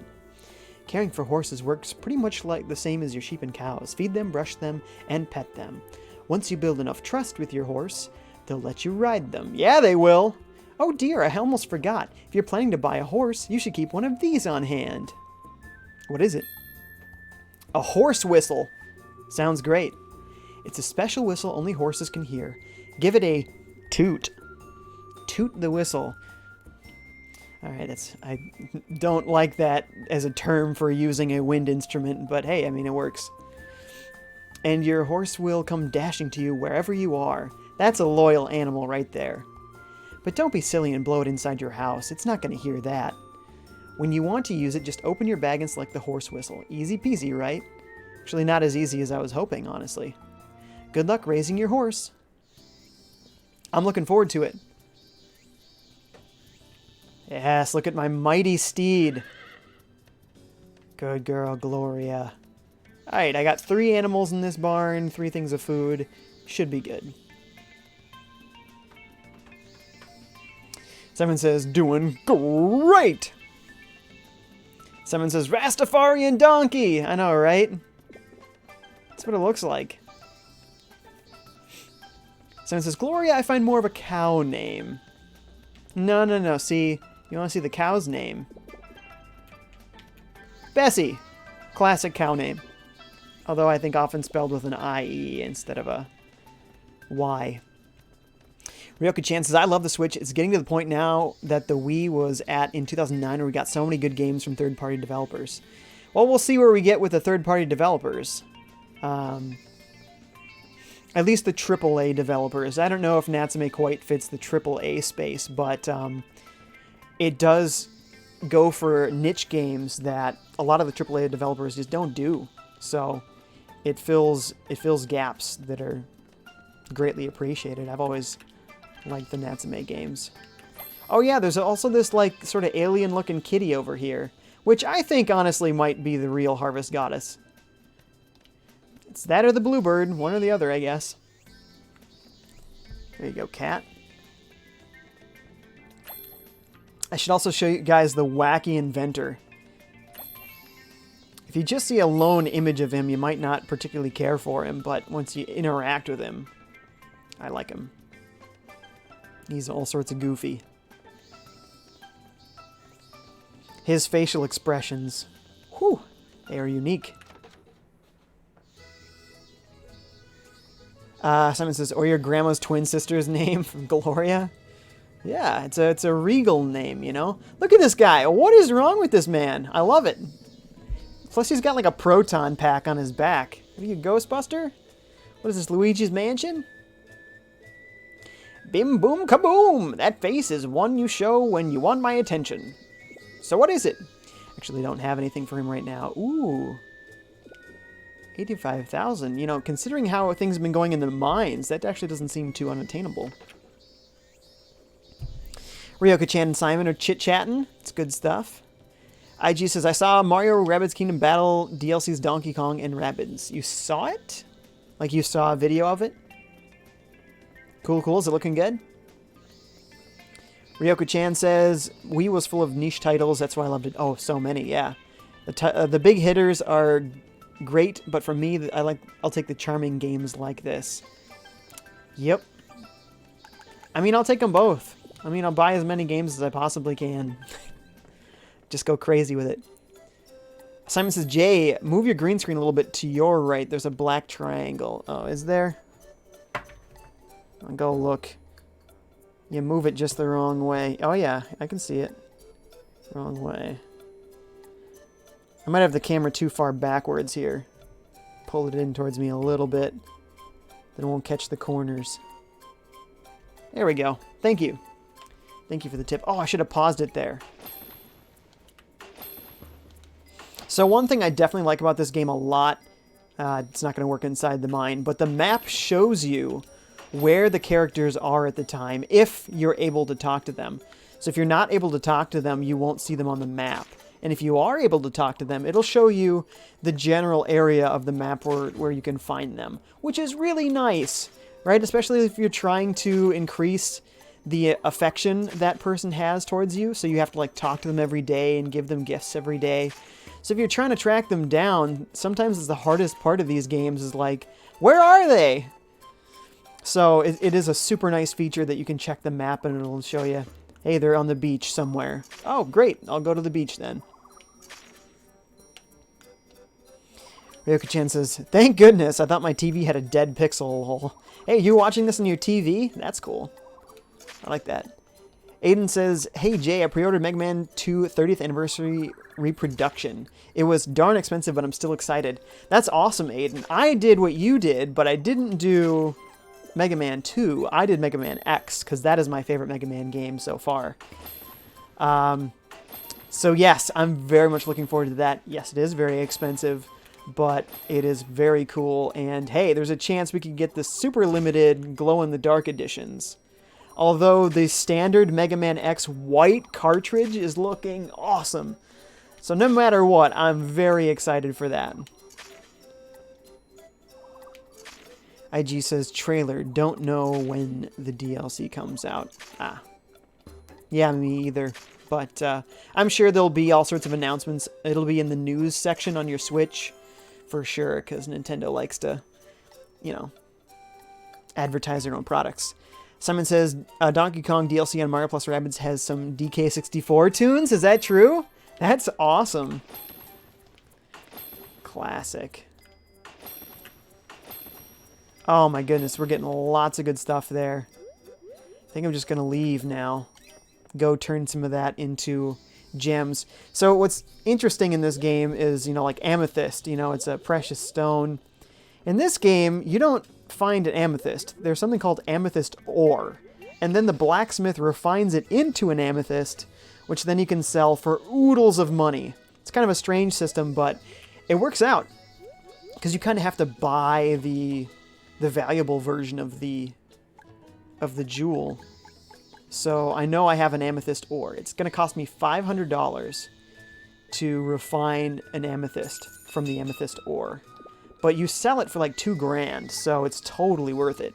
Caring for horses works pretty much like the same as your sheep and cows. Feed them, brush them, and pet them. Once you build enough trust with your horse, they'll let you ride them. Yeah, they will. Oh dear, I almost forgot. If you're planning to buy a horse, you should keep one of these on hand. What is it? A horse whistle. Sounds great. It's a special whistle only horses can hear. Give it a toot. Toot the whistle. All right, I don't like that as a term for using a wind instrument, but hey, I mean, it works. And your horse will come dashing to you wherever you are. That's a loyal animal right there. But don't be silly and blow it inside your house. It's not going to hear that. When you want to use it, just open your bag and select the horse whistle. Easy peasy, right? Actually, not as easy as I was hoping, honestly. Good luck raising your horse. I'm looking forward to it. Yes, look at my mighty steed. Good girl, Gloria. Alright, I got 3 animals in this barn, 3 things of food. Should be good. Simon says, doing great! Simon says, Rastafarian donkey! I know, right? That's what it looks like. Simon says, Gloria, I find more of a cow name. No. See, you want to see the cow's name. Bessie. Classic cow name. Although I think often spelled with an I-E instead of a Y. Ryoka Chan says, I love the Switch. It's getting to the point now that the Wii was at in 2009 where we got so many good games from third-party developers. Well, we'll see where we get with the third-party developers. At least the AAA developers. I don't know if Natsume quite fits the AAA space, but it does go for niche games that a lot of the AAA developers just don't do. So it fills gaps that are greatly appreciated. I've always liked the Natsume games. Oh yeah, there's also this like sort of alien-looking kitty over here, which I think honestly might be the real Harvest Goddess. It's that or the Bluebird, one or the other, I guess. There you go, cat. I should also show you guys the Wacky Inventor. If you just see a lone image of him, you might not particularly care for him, but once you interact with him, I like him. He's all sorts of goofy. His facial expressions, whew, they are unique. Simon says, or your grandma's twin sister's name from Gloria? Yeah, it's a regal name, you know? Look at this guy. What is wrong with this man? I love it. Plus he's got like a proton pack on his back. Are you a Ghostbuster? What is this, Luigi's Mansion? Bim boom kaboom! That face is one you show when you want my attention. So what is it? Actually don't have anything for him right now. Ooh. 85,000. You know, considering how things have been going in the mines, that actually doesn't seem too unattainable. Ryoka-chan and Simon are chit-chatting. It's good stuff. IG says, I saw Mario Rabbids Kingdom Battle DLC's Donkey Kong and Rabbids. You saw it? Like you saw a video of it? Cool. Is it looking good? Ryoka-chan says, Wii was full of niche titles. That's why I loved it. Oh, so many, yeah. The big hitters are great, but for me, I'll take the charming games like this. Yep. I mean, I'll take them both. I mean, I'll buy as many games as I possibly can. Just go crazy with it. Simon says, Jay, move your green screen a little bit to your right. There's a black triangle. Oh, is there? I'll go look. You move it just the wrong way. Oh, yeah, I can see it. Wrong way. I might have the camera too far backwards here. Pull it in towards me a little bit. Then it won't catch the corners. There we go. Thank you. Thank you for the tip. Oh, I should have paused it there. So one thing I definitely like about this game a lot, it's not going to work inside the mine, but the map shows you where the characters are at the time, if you're able to talk to them. So if you're not able to talk to them, you won't see them on the map. And if you are able to talk to them, it'll show you the general area of the map where you can find them, which is really nice, right? Especially if you're trying to increase the affection that person has towards you, so you have to like talk to them every day and give them gifts every day. So if you're trying to track them down, sometimes it's the hardest part of these games is like, where are they? So it is a super nice feature that you can check the map and it'll show you, hey, they're on the beach somewhere. Oh, great. I'll go to the beach then. Ryoka-chan says, thank goodness, I thought my TV had a dead pixel hole. Hey, you watching this on your TV? That's cool. I like that. Aiden says, hey Jay, I pre-ordered Mega Man 2 30th Anniversary Reproduction. It was darn expensive, but I'm still excited. That's awesome, Aiden. I did what you did, but I didn't do Mega Man 2. I did Mega Man X, because that is my favorite Mega Man game so far. So yes, I'm very much looking forward to that. Yes, it is very expensive, but it is very cool. And hey, there's a chance we could get the super limited glow-in-the-dark editions. Although the standard Mega Man X white cartridge is looking awesome. So no matter what, I'm very excited for that. IG says, trailer, don't know when the DLC comes out. Ah. Yeah, me either. But I'm sure there'll be all sorts of announcements. It'll be in the news section on your Switch for sure, because Nintendo likes to, you know, advertise their own products. Simon says, Donkey Kong DLC on Mario Plus Rabbids has some DK64 tunes. Is that true? That's awesome. Classic. Oh my goodness, we're getting lots of good stuff there. I think I'm just going to leave now. Go turn some of that into gems. So what's interesting in this game is, you know, like amethyst, you know, it's a precious stone. In this game, you don't find an amethyst. There's something called amethyst ore. And then the blacksmith refines it into an amethyst, which then you can sell for oodles of money. It's kind of a strange system, but it works out. Because you kind of have to buy the valuable version of the jewel. So I know I have an amethyst ore. It's going to cost me $500 to refine an amethyst from the amethyst ore. But you sell it for like $2,000, so it's totally worth it.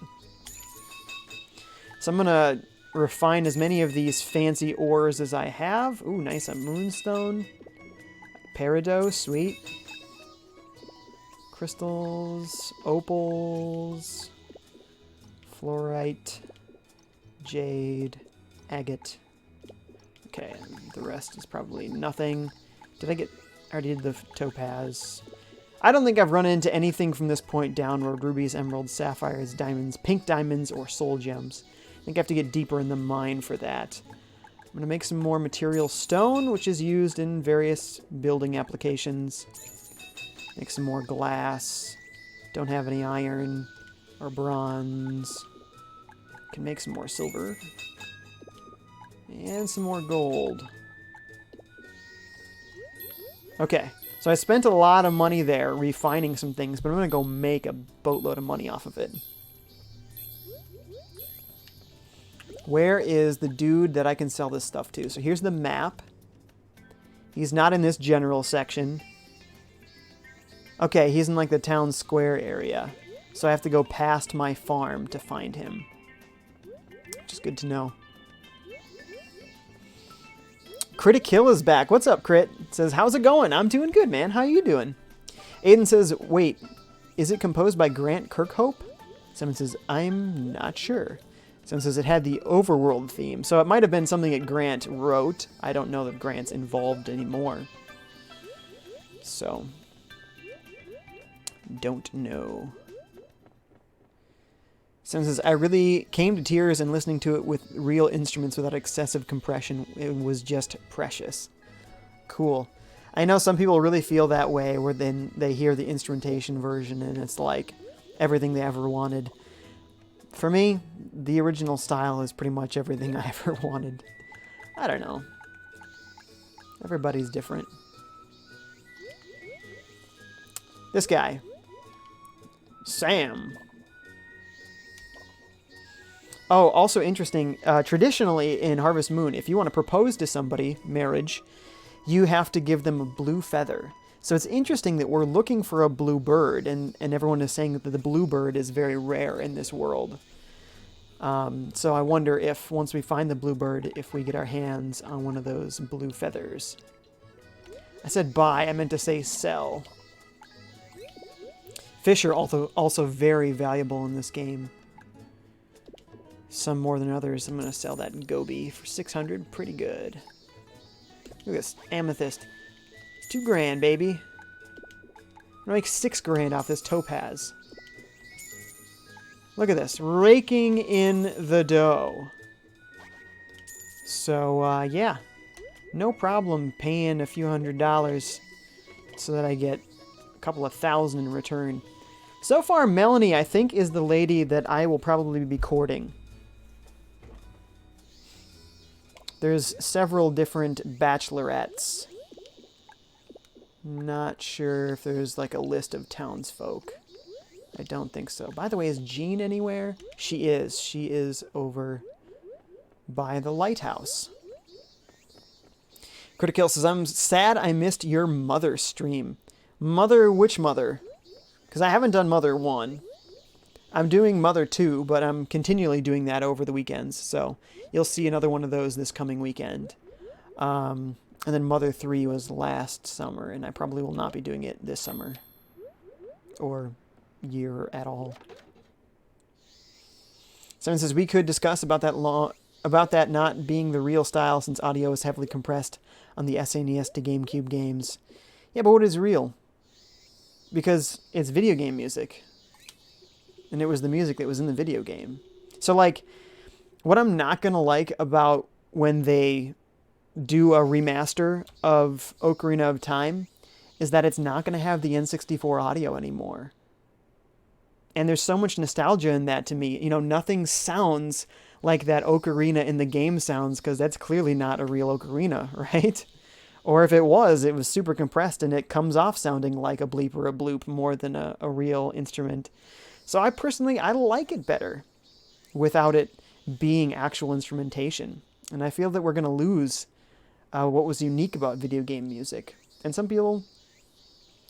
So I'm going to refine as many of these fancy ores as I have. Ooh, nice, a moonstone. Peridot, sweet. Crystals, opals, fluorite, jade, agate. Okay, and the rest is probably nothing. Did I already did the topaz. I don't think I've run into anything from this point downward. Rubies, emeralds, sapphires, diamonds, pink diamonds, or soul gems. I think I have to get deeper in the mine for that. I'm going to make some more material stone, which is used in various building applications. Make some more glass. Don't have any iron or bronze. Can make some more silver. And some more gold. Okay, so I spent a lot of money there refining some things, but I'm going to go make a boatload of money off of it. Where is the dude that I can sell this stuff to? So here's the map. He's not in this general section. Okay, he's in like the town square area. So I have to go past my farm to find him. Which is good to know. Critikill is back. What's up, Crit? Says, how's it going? I'm doing good, man. How you doing? Aiden says, wait, is it composed by Grant Kirkhope? Someone says, I'm not sure. Someone says it had the overworld theme. So it might have been something that Grant wrote. I don't know that Grant's involved anymore. So, don't know. Someone says, I really came to tears in listening to it with real instruments without excessive compression. It was just precious. Cool. I know some people really feel that way, where then they hear the instrumentation version and it's like everything they ever wanted. For me, the original style is pretty much everything I ever wanted. I don't know. Everybody's different. This guy. Sam. Oh, also interesting, traditionally in Harvest Moon, if you want to propose to somebody, marriage, you have to give them a blue feather. So it's interesting that we're looking for a blue bird, and everyone is saying that the blue bird is very rare in this world. So I wonder if, once we find the blue bird, if we get our hands on one of those blue feathers. I said buy, I meant to say sell. Fish are also very valuable in this game. Some more than others. I'm going to sell that goby for 600. Pretty good. Look at this. Amethyst. $2,000, baby. I'm going to make $6,000 off this topaz. Look at this. Raking in the dough. So, yeah. No problem paying a few $100s so that I get a couple of thousand in return. So far, Melanie, I think, is the lady that I will probably be courting. There's several different bachelorettes. Not sure if there's like a list of townsfolk. I don't think so. By the way, is Jean anywhere? She is. She is over by the lighthouse. Critical says, I'm sad I missed your Mother stream. Mother, which Mother? Because I haven't done Mother 1. I'm doing Mother 2, but I'm continually doing that over the weekends. So you'll see another one of those this coming weekend. And then Mother 3 was last summer, and I probably will not be doing it this summer. Or year at all. Someone says, we could discuss about that not being the real style since audio is heavily compressed on the SNES to GameCube games. Yeah, but what is real? Because it's video game music. And it was the music that was in the video game. So, like, what I'm not going to like about when they do a remaster of Ocarina of Time is that it's not going to have the N64 audio anymore. And there's so much nostalgia in that to me. You know, nothing sounds like that ocarina in the game sounds, because that's clearly not a real ocarina, right? Or if it was super compressed and it comes off sounding like a bleep or a bloop more than a real instrument. So I like it better without it being actual instrumentation. And I feel that we're going to lose what was unique about video game music. And some people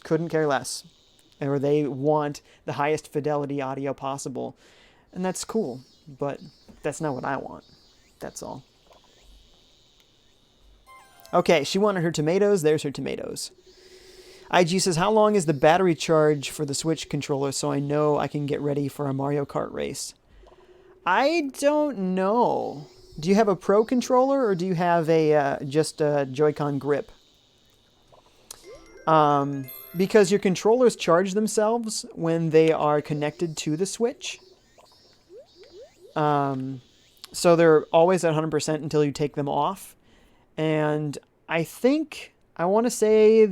couldn't care less. Or they want the highest fidelity audio possible. And that's cool. But that's not what I want. That's all. Okay, she wanted her tomatoes. There's her tomatoes. IG says, how long is the battery charge for the Switch controller so I know I can get ready for a Mario Kart race? I don't know. Do you have a Pro controller or do you have just a Joy-Con grip? Because your controllers charge themselves when they are connected to the Switch. So they're always at 100% until you take them off. And I want to say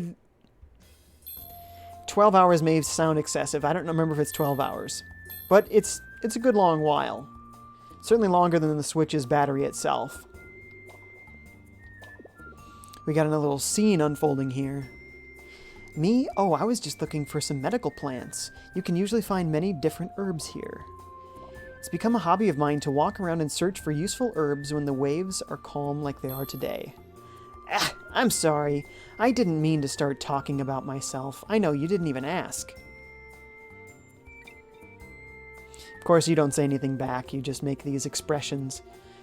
12 hours may sound excessive. I don't remember if it's 12 hours. But it's a good long while. Certainly longer than the Switch's battery itself. We got another little scene unfolding here. Me? Oh, I was just looking for some medical plants. You can usually find many different herbs here. It's become a hobby of mine to walk around and search for useful herbs when the waves are calm like they are today. I'm sorry. I didn't mean to start talking about myself. I know, you didn't even ask. Of course, you don't say anything back. You just make these expressions.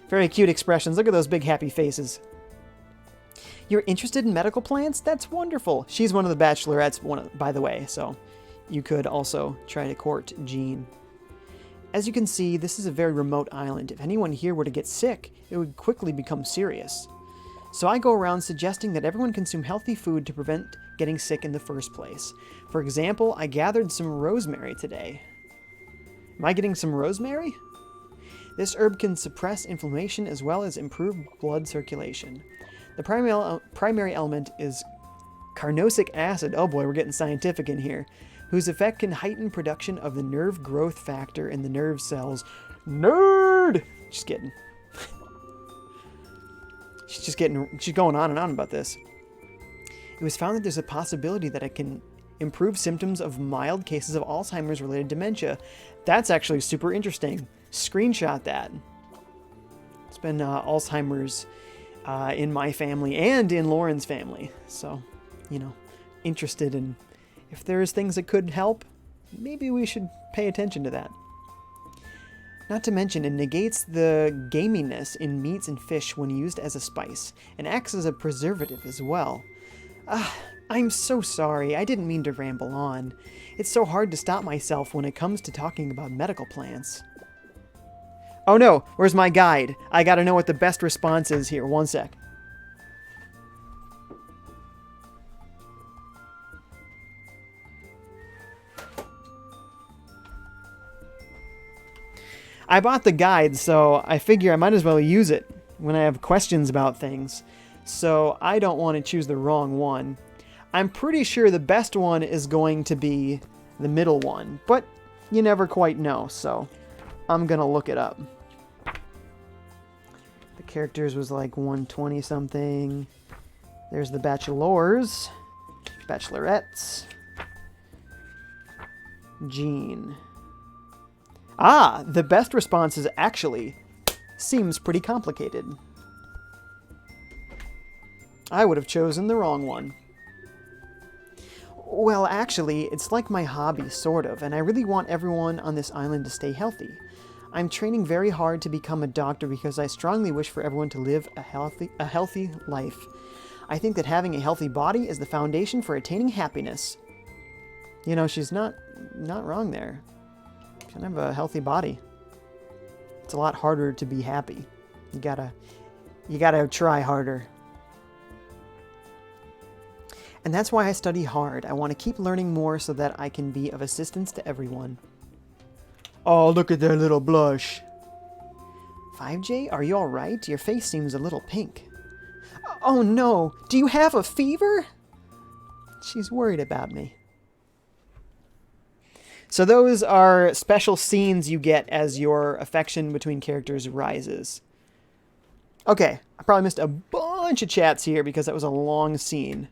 Very cute expressions. Look at those big happy faces. You're interested in medical plants? That's wonderful. She's one of the bachelorettes, by the way, so you could also try to court Jean. As you can see, this is a very remote island. If anyone here were to get sick, it would quickly become serious. So I go around suggesting that everyone consume healthy food to prevent getting sick in the first place. For example, I gathered some rosemary today. Am I getting some rosemary? This herb can suppress inflammation as well as improve blood circulation. The primary element is carnosic acid. Oh boy, we're getting scientific in here. Whose effect can heighten production of the nerve growth factor in the nerve cells. Nerd! Just kidding. She's going on and on about this. It was found that there's a possibility that it can improve symptoms of mild cases of Alzheimer's related dementia. That's actually super interesting. Screenshot that. It's been Alzheimer's in my family and in Lauren's family. So, interested in if there's things that could help, maybe we should pay attention to that. Not to mention, it negates the gaminess in meats and fish when used as a spice, and acts as a preservative as well. I'm so sorry, I didn't mean to ramble on. It's so hard to stop myself when it comes to talking about medical plants. Oh no, where's my guide? I gotta know what the best response is here, one sec. I bought the guide, so I figure I might as well use it when I have questions about things. So I don't want to choose the wrong one. I'm pretty sure the best one is going to be the middle one, but you never quite know, so I'm gonna look it up. The characters was like 120 something. There's the bachelors, bachelorettes, Jean. The best response is actually Seems pretty complicated. I would have chosen the wrong one. Well, actually, it's like my hobby, sort of, and I really want everyone on this island to stay healthy. I'm training very hard to become a doctor because I strongly wish for everyone to live a healthy life. I think that having a healthy body is the foundation for attaining happiness. You know, she's not wrong there. She can have a healthy body. It's a lot harder to be happy. You gotta try harder. And that's why I study hard. I want to keep learning more so that I can be of assistance to everyone. Oh, look at their little blush. FiveJay, are you alright? Your face seems a little pink. Oh no, do you have a fever? She's worried about me. So those are special scenes you get as your affection between characters rises. Okay, I probably missed a bunch of chats here because that was a long scene.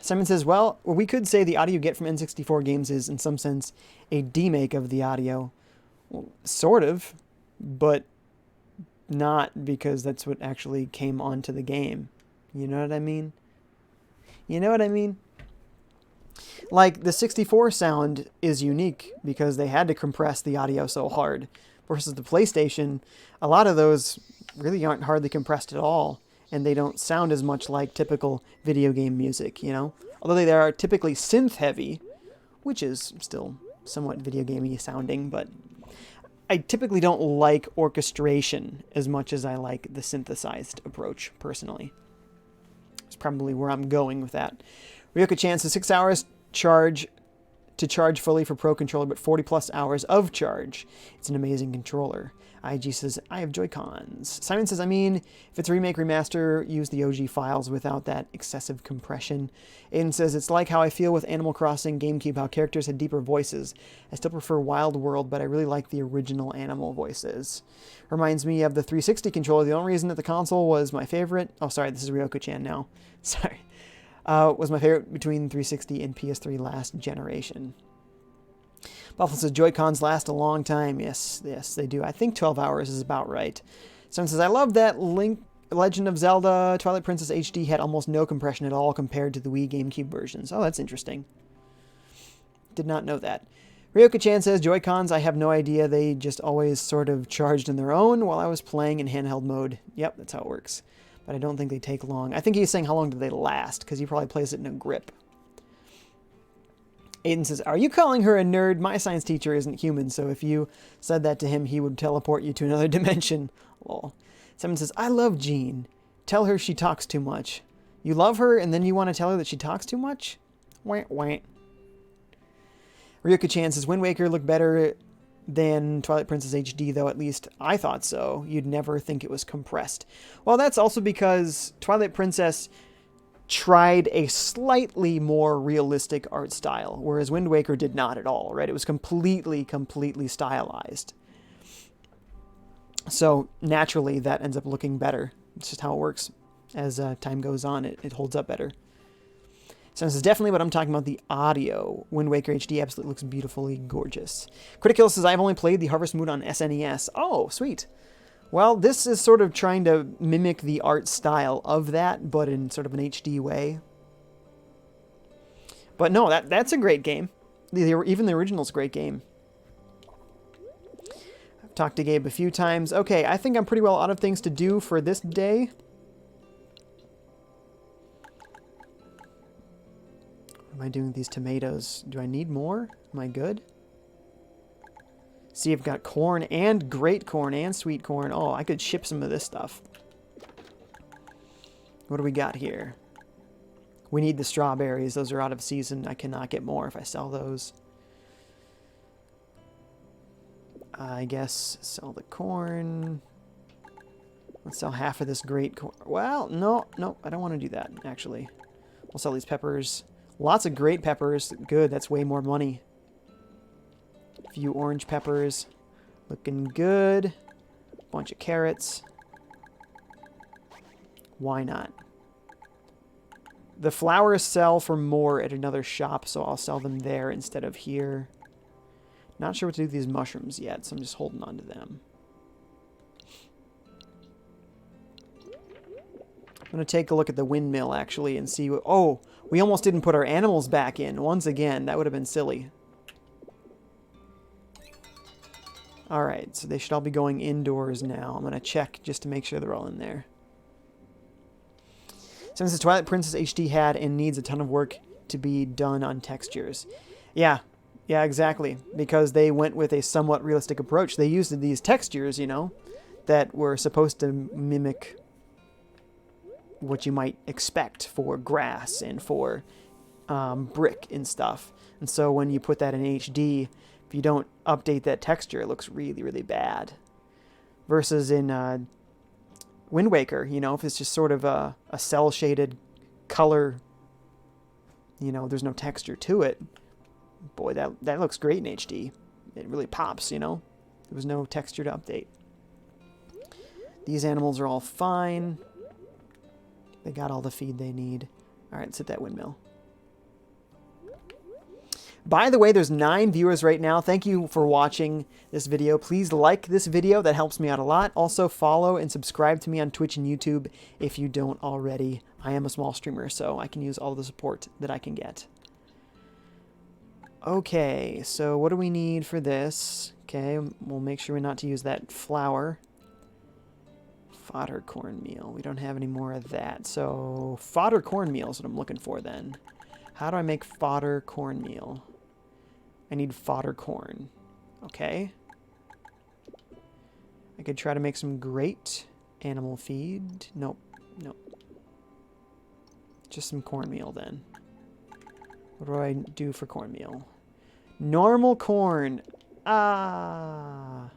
Simon says, well, we could say the audio you get from N64 games is, in some sense, a demake of the audio. Well, sort of, but not, because that's what actually came onto the game. You know what I mean? You know what I mean? Like, the 64 sound is unique because they had to compress the audio so hard. Versus the PlayStation, a lot of those really aren't hardly compressed at all. And they don't sound as much like typical video game music, you know? Although they are typically synth-heavy, which is still somewhat video gamey sounding, but I typically don't like orchestration as much as I like the synthesized approach, personally. That's probably where I'm going with that. Ryoka Chan says 6 hours to charge fully for Pro Controller, but 40 plus hours of charge. It's an amazing controller. IG says, I have Joy-Cons. Simon says, I mean, if it's a remake, remaster, use the OG files without that excessive compression. Aiden says, it's like how I feel with Animal Crossing GameCube, how characters had deeper voices. I still prefer Wild World, but I really like the original animal voices. Reminds me of the 360 controller. The only reason that the console was my favorite... Oh, sorry, this is Ryoka-chan now. Sorry. Was my favorite between 360 and PS3 last generation. Buffalo says, Joy-Cons last a long time. Yes, they do. I think 12 hours is about right. Someone says, I love that Legend of Zelda Twilight Princess HD had almost no compression at all compared to the Wii GameCube versions. Oh, that's interesting. Did not know that. Ryoka-chan says, Joy-Cons, I have no idea. They just always sort of charged on their own while I was playing in handheld mode. Yep, that's how it works. But I don't think they take long. I think he's saying how long do they last, because he probably plays it in a grip. Aiden says, are you calling her a nerd? My science teacher isn't human, so if you said that to him, he would teleport you to another dimension. Lol. Someone says, I love Jean. Tell her she talks too much. You love her, and then you want to tell her that she talks too much? Wah, wah. Ryoka-chan says, Wind Waker looked better than Twilight Princess HD, though at least I thought so. You'd never think it was compressed. Well, that's also because Twilight Princess tried a slightly more realistic art style, whereas Wind Waker did not at all, right? It was completely stylized. So naturally, that ends up looking better. It's just how it works. As time goes on, it holds up better. So this is definitely what I'm talking about, the audio. Wind Waker HD absolutely looks beautifully gorgeous. Critical says, I've only played the Harvest Moon on SNES. Oh, sweet. Well, this is sort of trying to mimic the art style of that, but in sort of an HD way. But no, that's a great game. Even the original's a great game. I've talked to Gabe a few times. Okay, I think I'm pretty well out of things to do for this day. What am I doing with these tomatoes? Do I need more? Am I good? See, I've got corn and great corn and sweet corn. Oh, I could ship some of this stuff. What do we got here? We need the strawberries. Those are out of season. I cannot get more if I sell those. I guess sell the corn. Let's sell half of this great corn. Well, no, I don't want to do that, actually. We'll sell these peppers. Lots of great peppers. Good, that's way more money. A few orange peppers. Looking good. Bunch of carrots. Why not? The flowers sell for more at another shop, so I'll sell them there instead of here. Not sure what to do with these mushrooms yet, so I'm just holding on to them. I'm going to take a look at the windmill, actually, and see what... Oh, we almost didn't put our animals back in. Once again, that would have been silly. Alright, so they should all be going indoors now. I'm going to check just to make sure they're all in there. Since the Twilight Princess HD had and needs a ton of work to be done on textures. Yeah, exactly. Because they went with a somewhat realistic approach. They used these textures, you know, that were supposed to mimic what you might expect for grass and for brick and stuff. And so when you put that in HD, if you don't update that texture, it looks really, really bad. Versus in Wind Waker, you know, if it's just sort of a cell-shaded color, you know, there's no texture to it. Boy, that looks great in HD. It really pops, you know. There was no texture to update. These animals are all fine. They got all the feed they need. All right, let's hit that windmill. By the way, there's 9 viewers right now. Thank you for watching this video. Please like this video. That helps me out a lot. Also, follow and subscribe to me on Twitch and YouTube if you don't already. I am a small streamer, so I can use all the support that I can get. Okay, so what do we need for this? Okay, we'll make sure not to use that flour. Fodder cornmeal. We don't have any more of that. So, fodder cornmeal is what I'm looking for then. How do I make fodder cornmeal? I need fodder corn. Okay. I could try to make some great animal feed. Nope. Nope. Just some cornmeal then. What do I do for cornmeal? Normal corn. Ah.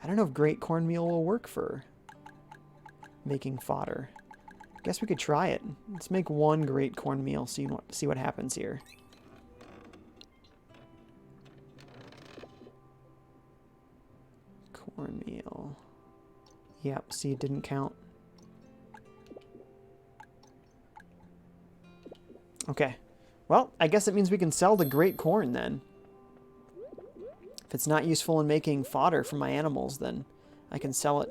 I don't know if great cornmeal will work for making fodder. I guess we could try it. Let's make 1 great cornmeal, see what happens here. Cornmeal. Yep, see, it didn't count. Okay. Well, I guess it means we can sell the great corn then. If it's not useful in making fodder for my animals, then I can sell it.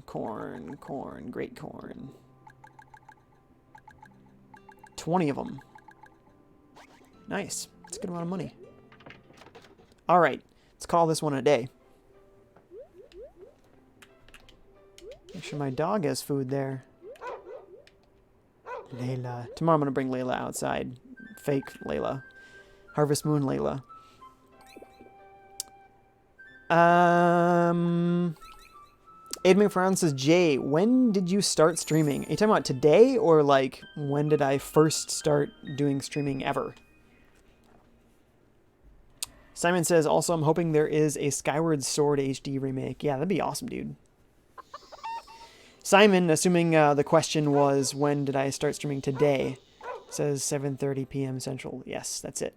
Corn, great corn. 20 of them. Nice. That's a good amount of money. All right, let's call this one a day. Make sure my dog has food there. Layla. Tomorrow I'm going to bring Layla outside. Fake Layla. Harvest Moon Layla. Ed McFarland says, Jay, when did you start streaming? Are you talking about today or like when did I first start doing streaming ever? Simon says, also, I'm hoping there is a Skyward Sword HD remake. Yeah, that'd be awesome, dude. Simon, assuming the question was, when did I start streaming today? Says 7:30 p.m. Central. Yes, that's it.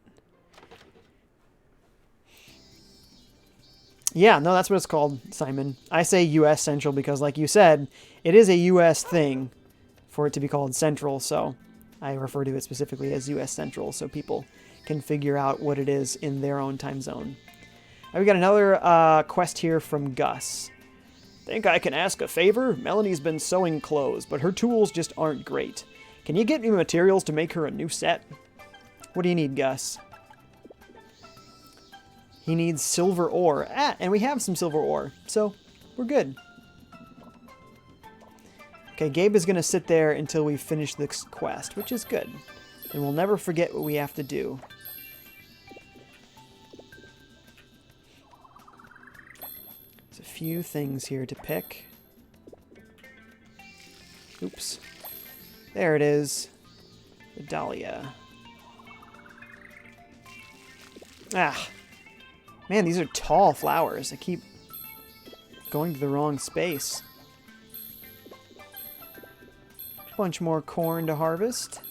Yeah, no, that's what it's called, Simon. I say U.S. Central because, like you said, it is a U.S. thing for it to be called Central, so I refer to it specifically as U.S. Central so people can figure out what it is in their own time zone. We got another quest here from Gus. Think I can ask a favor? Melanie's been sewing clothes, but her tools just aren't great. Can you get me materials to make her a new set? What do you need, Gus? He needs silver ore. Ah, and we have some silver ore, so we're good. Okay, Gabe is going to sit there until we finish this quest, which is good. And we'll never forget what we have to do. There's a few things here to pick. Oops. There it is. The dahlia. Ah. Man, these are tall flowers. I keep going to the wrong space. Bunch more corn to harvest.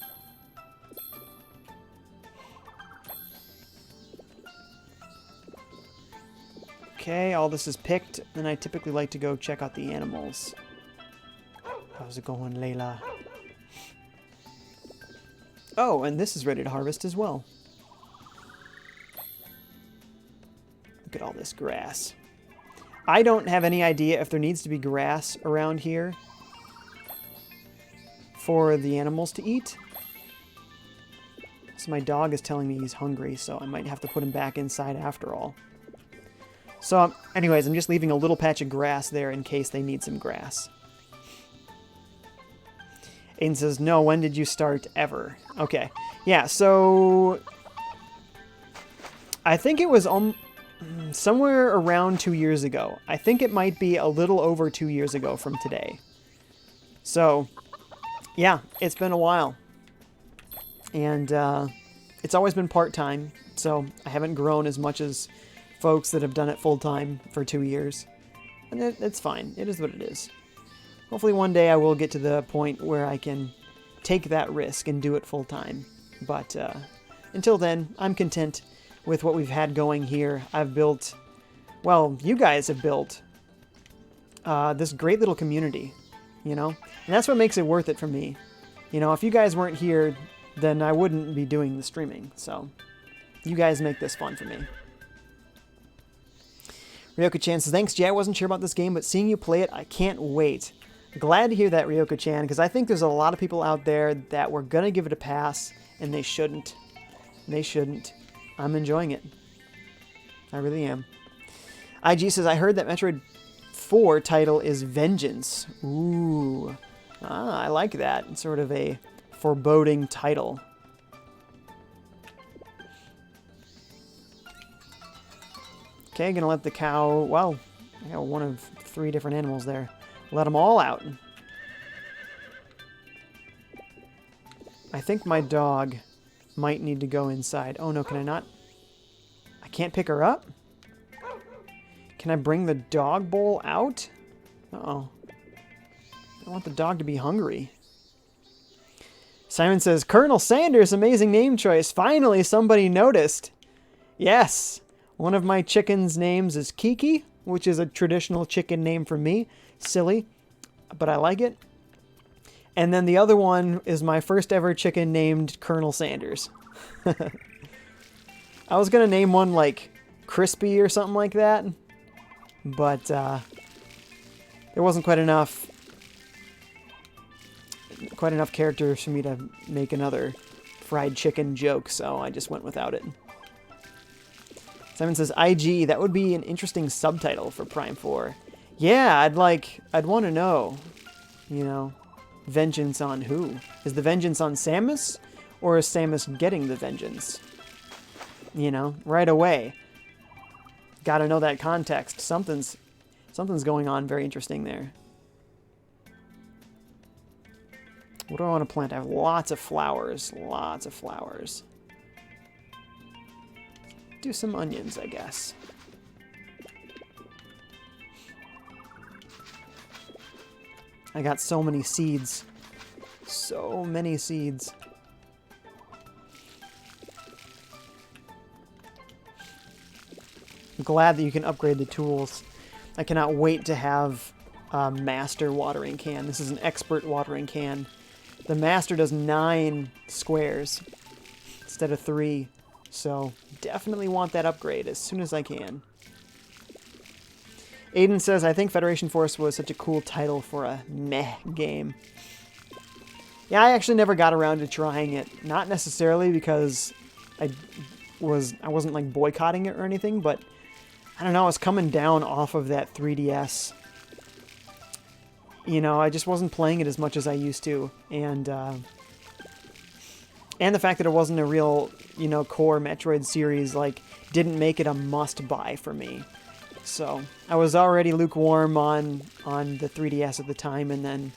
Okay, all this is picked. Then I typically like to go check out the animals. How's it going, Layla? Oh, and this is ready to harvest as well. Look at all this grass. I don't have any idea if there needs to be grass around here for the animals to eat. So my dog is telling me he's hungry, so I might have to put him back inside after all. So anyways, I'm just leaving a little patch of grass there in case they need some grass. Aiden says, no, when did you start ever? Okay. Yeah, so I think it was somewhere around 2 years ago. I think it might be a little over 2 years ago from today. So, yeah, it's been a while. And it's always been part-time, so I haven't grown as much as folks that have done it full-time for 2 years. And it's fine. It is what it is. Hopefully one day I will get to the point where I can take that risk and do it full-time. But until then, I'm content with what we've had going here. I've built, well, you guys have built this great little community, you know? And that's what makes it worth it for me. You know, if you guys weren't here, then I wouldn't be doing the streaming. So you guys make this fun for me. Ryoka-chan says, thanks, Jay. I wasn't sure about this game, but seeing you play it, I can't wait. Glad to hear that, Ryoka-chan, because I think there's a lot of people out there that were going to give it a pass, and they shouldn't. They shouldn't. I'm enjoying it. I really am. IG says, I heard that Metroid 4 title is Vengeance. Ooh. Ah, I like that. It's sort of a foreboding title. Okay, gonna let the cow... Well, I got one of 3 different animals there. Let them all out. I think my dog might need to go inside. Oh no, can I not? I can't pick her up? Can I bring the dog bowl out? Uh-oh. I want the dog to be hungry. Simon says, Colonel Sanders, amazing name choice. Finally, somebody noticed. Yes. One of my chickens' names is Kiki, which is a traditional chicken name for me. Silly, but I like it. And then the other one is my first ever chicken named Colonel Sanders. I was going to name one like Crispy or something like that, but there wasn't quite enough characters for me to make another fried chicken joke, so I just went without it. Simon says, IG, that would be an interesting subtitle for Prime 4. Yeah, I'd want to know, you know, vengeance on who? Is the vengeance on Samus, or is Samus getting the vengeance? You know, right away. Gotta know that context. Something's going on very interesting there. What do I want to plant? I have lots of flowers. Lots of flowers. Do some onions, I guess. I got so many seeds. So many seeds. I'm glad that you can upgrade the tools. I cannot wait to have a master watering can. This is an expert watering can. The master does 9 squares instead of 3. So definitely want that upgrade as soon as I can. Aiden says, I think Federation Force was such a cool title for a meh game. Yeah, I actually never got around to trying it. Not necessarily because I wasn't like boycotting it or anything, but I don't know, I was coming down off of that 3DS. You know, I just wasn't playing it as much as I used to. And the fact that it wasn't a real, you know, core Metroid series, like, didn't make it a must-buy for me. So, I was already lukewarm on the 3DS at the time, and then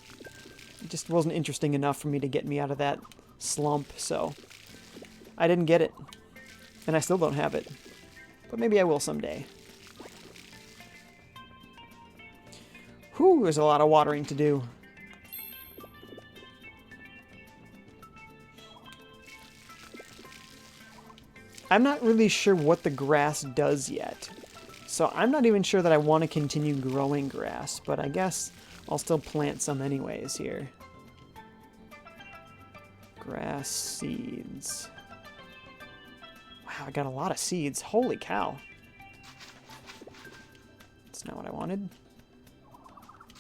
it just wasn't interesting enough for me to get me out of that slump, so I didn't get it. And I still don't have it. But maybe I will someday. Whew, there's a lot of watering to do. I'm not really sure what the grass does yet. So I'm not even sure that I want to continue growing grass, but I guess I'll still plant some anyways here. Grass seeds. Wow, I got a lot of seeds. Holy cow. That's not what I wanted.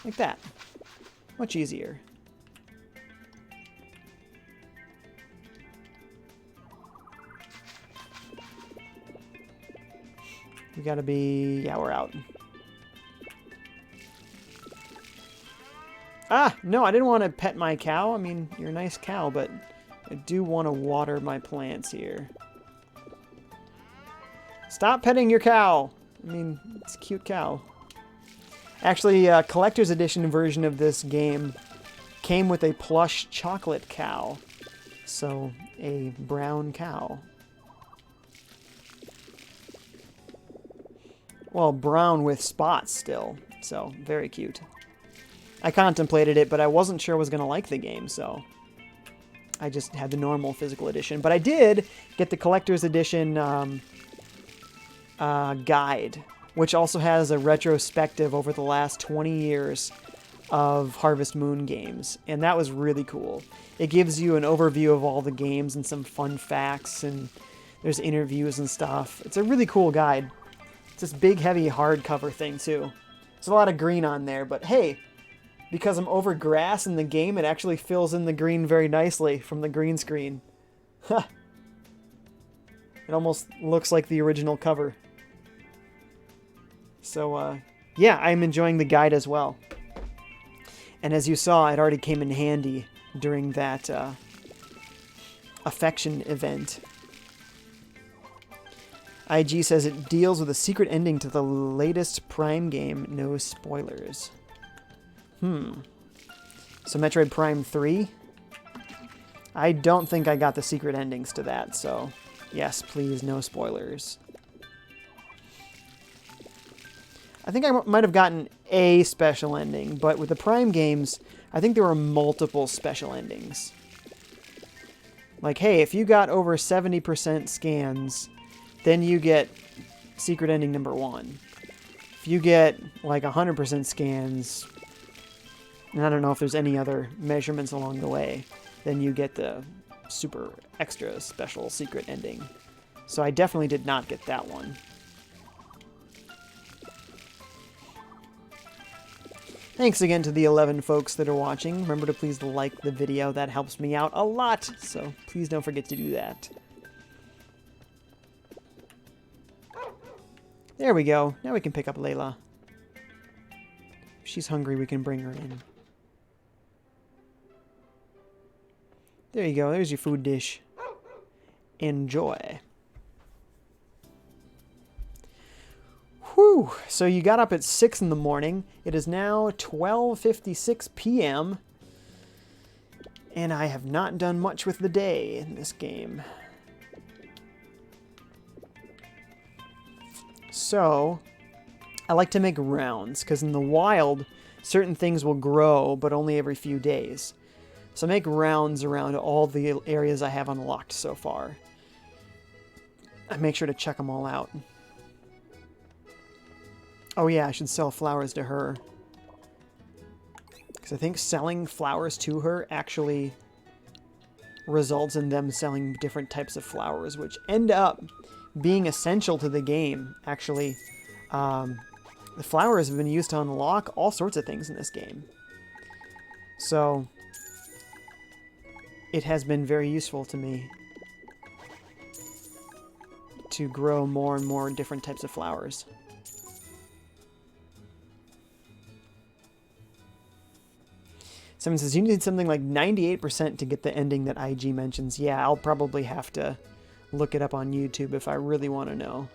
Like that. Much easier. We gotta be... yeah, we're out. Ah! No, I didn't want to pet my cow. I mean, you're a nice cow, but I do want to water my plants here. Stop petting your cow! I mean, it's a cute cow. Actually, a collector's edition version of this game came with a plush chocolate cow. So, a brown cow. Well, brown with spots still. So, very cute. I contemplated it, but I wasn't sure I was going to like the game, so I just had the normal physical edition. But I did get the collector's edition guide, which also has a retrospective over the last 20 years of Harvest Moon games, and that was really cool. It gives you an overview of all the games and some fun facts, and there's interviews and stuff. It's a really cool guide. It's this big, heavy hardcover thing, too. There's a lot of green on there, but hey, because I'm over grass in the game, it actually fills in the green very nicely from the green screen. It almost looks like the original cover. So, yeah, I'm enjoying the guide as well. And as you saw, it already came in handy during that affection event. IG says it deals with a secret ending to the latest Prime game. No spoilers. So Metroid Prime 3? I don't think I got the secret endings to that, so yes, please, no spoilers. I think I might have gotten a special ending, but with the Prime games, I think there were multiple special endings. Like, hey, if you got over 70% scans, then you get secret ending number 1. If you get like 100% scans, and I don't know if there's any other measurements along the way, then you get the super extra special secret ending. So I definitely did not get that one. Thanks again to the 11 folks that are watching. Remember to please like the video. That helps me out a lot, so please don't forget to do that. There we go. Now we can pick up Layla. If she's hungry, we can bring her in. There you go. There's your food dish. Enjoy. Whew. So you got up at 6 in the morning. It is now 12:56 p.m. And I have not done much with the day in this game. So, I like to make rounds, because in the wild, certain things will grow, but only every few days. So I make rounds around all the areas I have unlocked so far. I make sure to check them all out. Oh yeah, I should sell flowers to her. Because I think selling flowers to her actually results in them selling different types of flowers, which end up being essential to the game, actually. The flowers have been used to unlock all sorts of things in this game. So, it has been very useful to me to grow more and more different types of flowers. Someone says, you need something like 98% to get the ending that IG mentions. Yeah, I'll probably have to look it up on YouTube if I really want to know.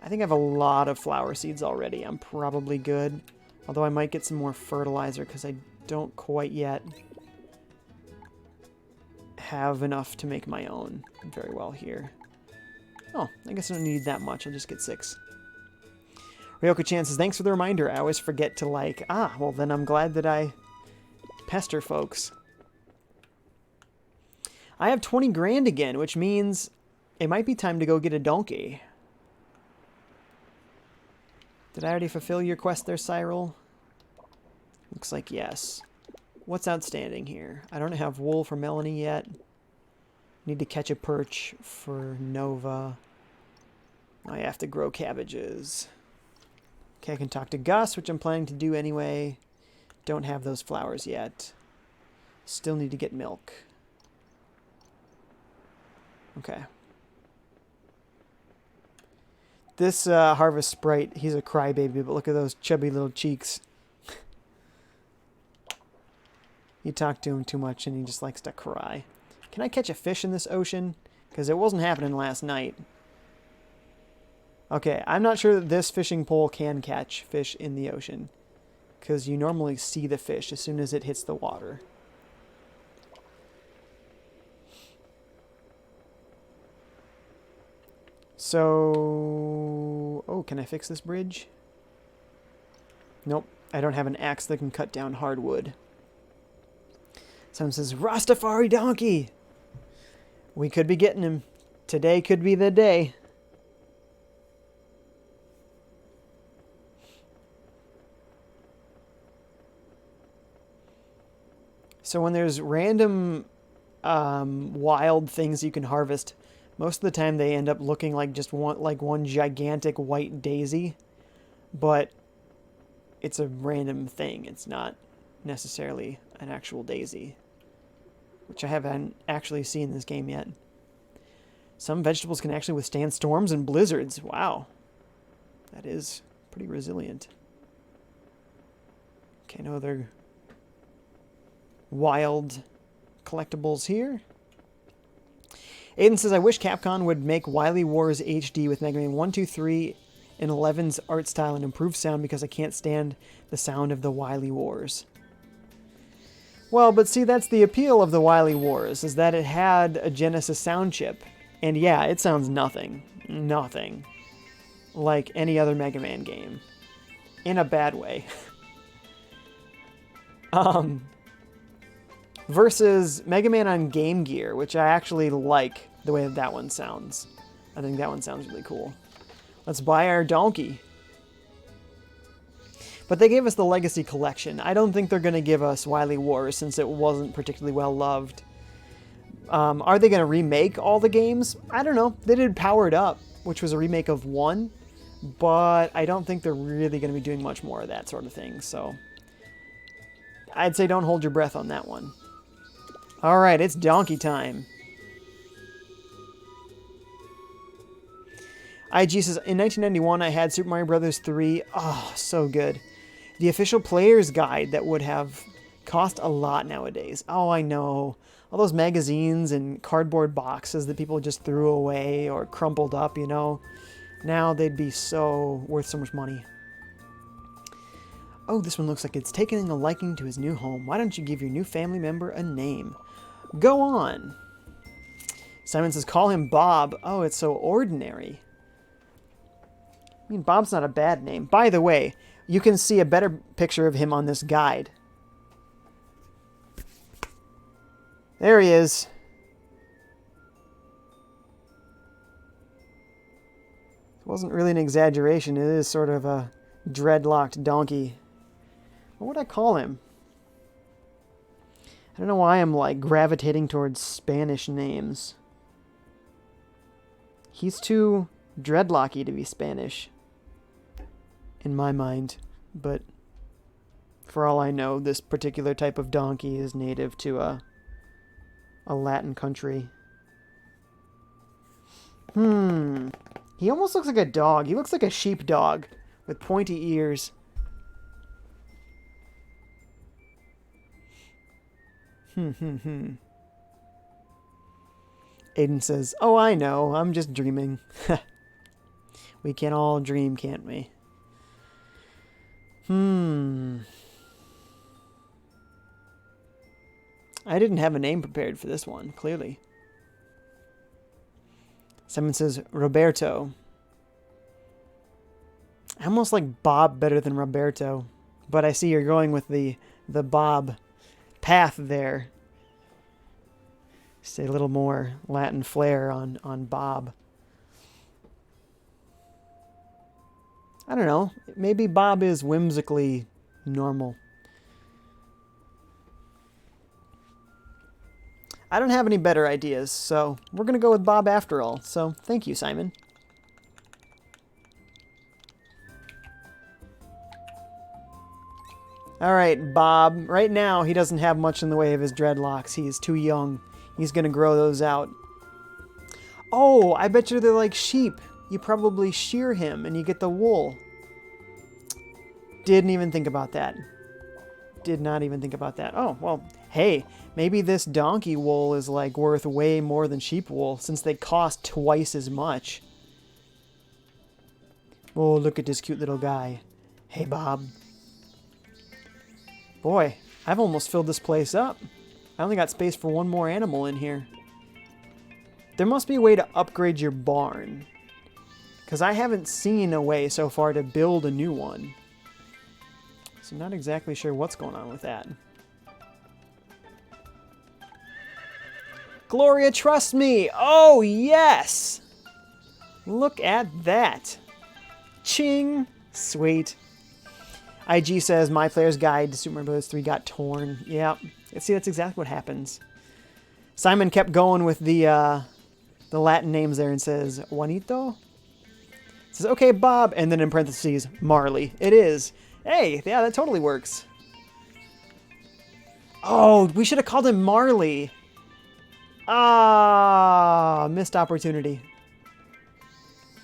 I think I have a lot of flower seeds already. I'm probably good. Although I might get some more fertilizer because I don't quite yet have enough to make my own very well here. Oh, I guess I don't need that much. I'll just get 6. Ryoka-chan says, thanks for the reminder. I always forget to like. Ah, well then I'm glad that I pester folks. I have 20 grand again, which means it might be time to go get a donkey. Did I already fulfill your quest there, Cyril? Looks like yes. What's outstanding here? I don't have wool for Melanie yet. Need to catch a perch for Nova. I have to grow cabbages. Okay, I can talk to Gus, which I'm planning to do anyway. Don't have those flowers yet. Still need to get milk. Okay. This Harvest Sprite, he's a crybaby, but look at those chubby little cheeks. You talk to him too much and he just likes to cry. Can I catch a fish in this ocean? Because it wasn't happening last night. Okay, I'm not sure that this fishing pole can catch fish in the ocean, because you normally see the fish as soon as it hits the water. So... oh, can I fix this bridge? Nope, I don't have an axe that can cut down hardwood. Someone says, Rastafari donkey! We could be getting him. Today could be the day. So when there's random wild things you can harvest, most of the time they end up looking like just one gigantic white daisy, but it's a random thing. It's not necessarily an actual daisy, which I haven't actually seen in this game yet. Some vegetables can actually withstand storms and blizzards. Wow. That is pretty resilient. Okay, no other wild collectibles here. Aiden says, I wish Capcom would make Wily Wars HD with Mega Man 1, 2, 3, and 11's art style and improved sound because I can't stand the sound of the Wily Wars. Well, but see, that's the appeal of the Wily Wars, is that it had a Genesis sound chip. And yeah, it sounds nothing like any other Mega Man game. In a bad way. Versus Mega Man on Game Gear, which I actually like the way that one sounds. I think that one sounds really cool. Let's buy our donkey. But they gave us the Legacy Collection. I don't think they're going to give us Wily Wars since it wasn't particularly well loved. Are they going to remake all the games? I don't know. They did Powered Up, which was a remake of 1, but I don't think they're really going to be doing much more of that sort of thing, so I'd say don't hold your breath on that one. Alright, it's donkey time. IG says, in 1991 I had Super Mario Bros. 3. Oh, so good. The official player's guide that would have cost a lot nowadays. Oh, I know. All those magazines and cardboard boxes that people just threw away or crumpled up, you know. Now they'd be so worth so much money. Oh, this one looks like it's taking a liking to his new home. Why don't you give your new family member a name? Go on. Simon says, call him Bob. Oh, it's so ordinary. I mean, Bob's not a bad name. By the way, you can see a better picture of him on this guide. There he is. It wasn't really an exaggeration. It is sort of a dreadlocked donkey. What would I call him? I don't know why I'm like gravitating towards Spanish names. He's too dreadlocky to be Spanish, in my mind. But for all I know, this particular type of donkey is native to a Latin country. He almost looks like a dog. He looks like a sheepdog with pointy ears. Aiden says, oh, I know. I'm just dreaming. We can all dream, can't we? I didn't have a name prepared for this one, clearly. Someone says, Roberto. I almost like Bob better than Roberto, but I see you're going with the Bob path there. Say a little more Latin flair on Bob. I don't know. Maybe Bob is whimsically normal. I don't have any better ideas, so we're going to go with Bob after all. So thank you, Simon. All right, Bob. Right now, he doesn't have much in the way of his dreadlocks. He is too young. He's going to grow those out. Oh, I bet you they're like sheep. You probably shear him and you get the wool. Didn't even think about that. Did not even think about that. Oh, well, hey, maybe this donkey wool is like worth way more than sheep wool since they cost twice as much. Oh, look at this cute little guy. Hey, Bob. Boy, I've almost filled this place up. I only got space for one more animal in here. There must be a way to upgrade your barn, because I haven't seen a way so far to build a new one. So I'm not exactly sure what's going on with that. Gloria, trust me! Oh, yes! Look at that. Ching! Sweet. IG says, My Player's Guide to Super Mario Bros. 3 got torn. Yeah, see, that's exactly what happens. Simon kept going with the Latin names there and says, Juanito? Says, okay, Bob, and then in parentheses, Marley. It is. Hey, yeah, that totally works. Oh, we should have called him Marley. Ah, missed opportunity.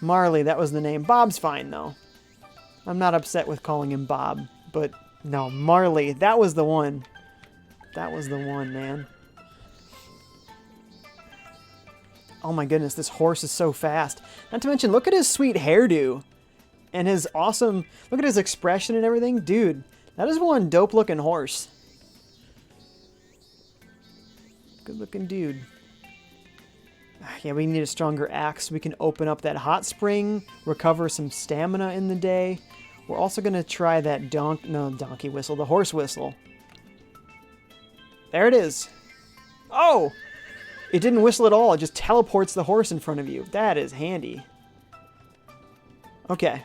Marley, that was the name. Bob's fine, though. I'm not upset with calling him Bob, but no, Marley, that was the one. That was the one, man. Oh my goodness, this horse is so fast. Not to mention, look at his sweet hairdo. And his awesome, look at his expression and everything. Dude, that is one dope looking horse. Good looking dude. Yeah, we need a stronger axe. We can open up that hot spring, recover some stamina in the day. We're also going to try that donkey whistle, the horse whistle. There it is. Oh! It didn't whistle at all. It just teleports the horse in front of you. That is handy. Okay.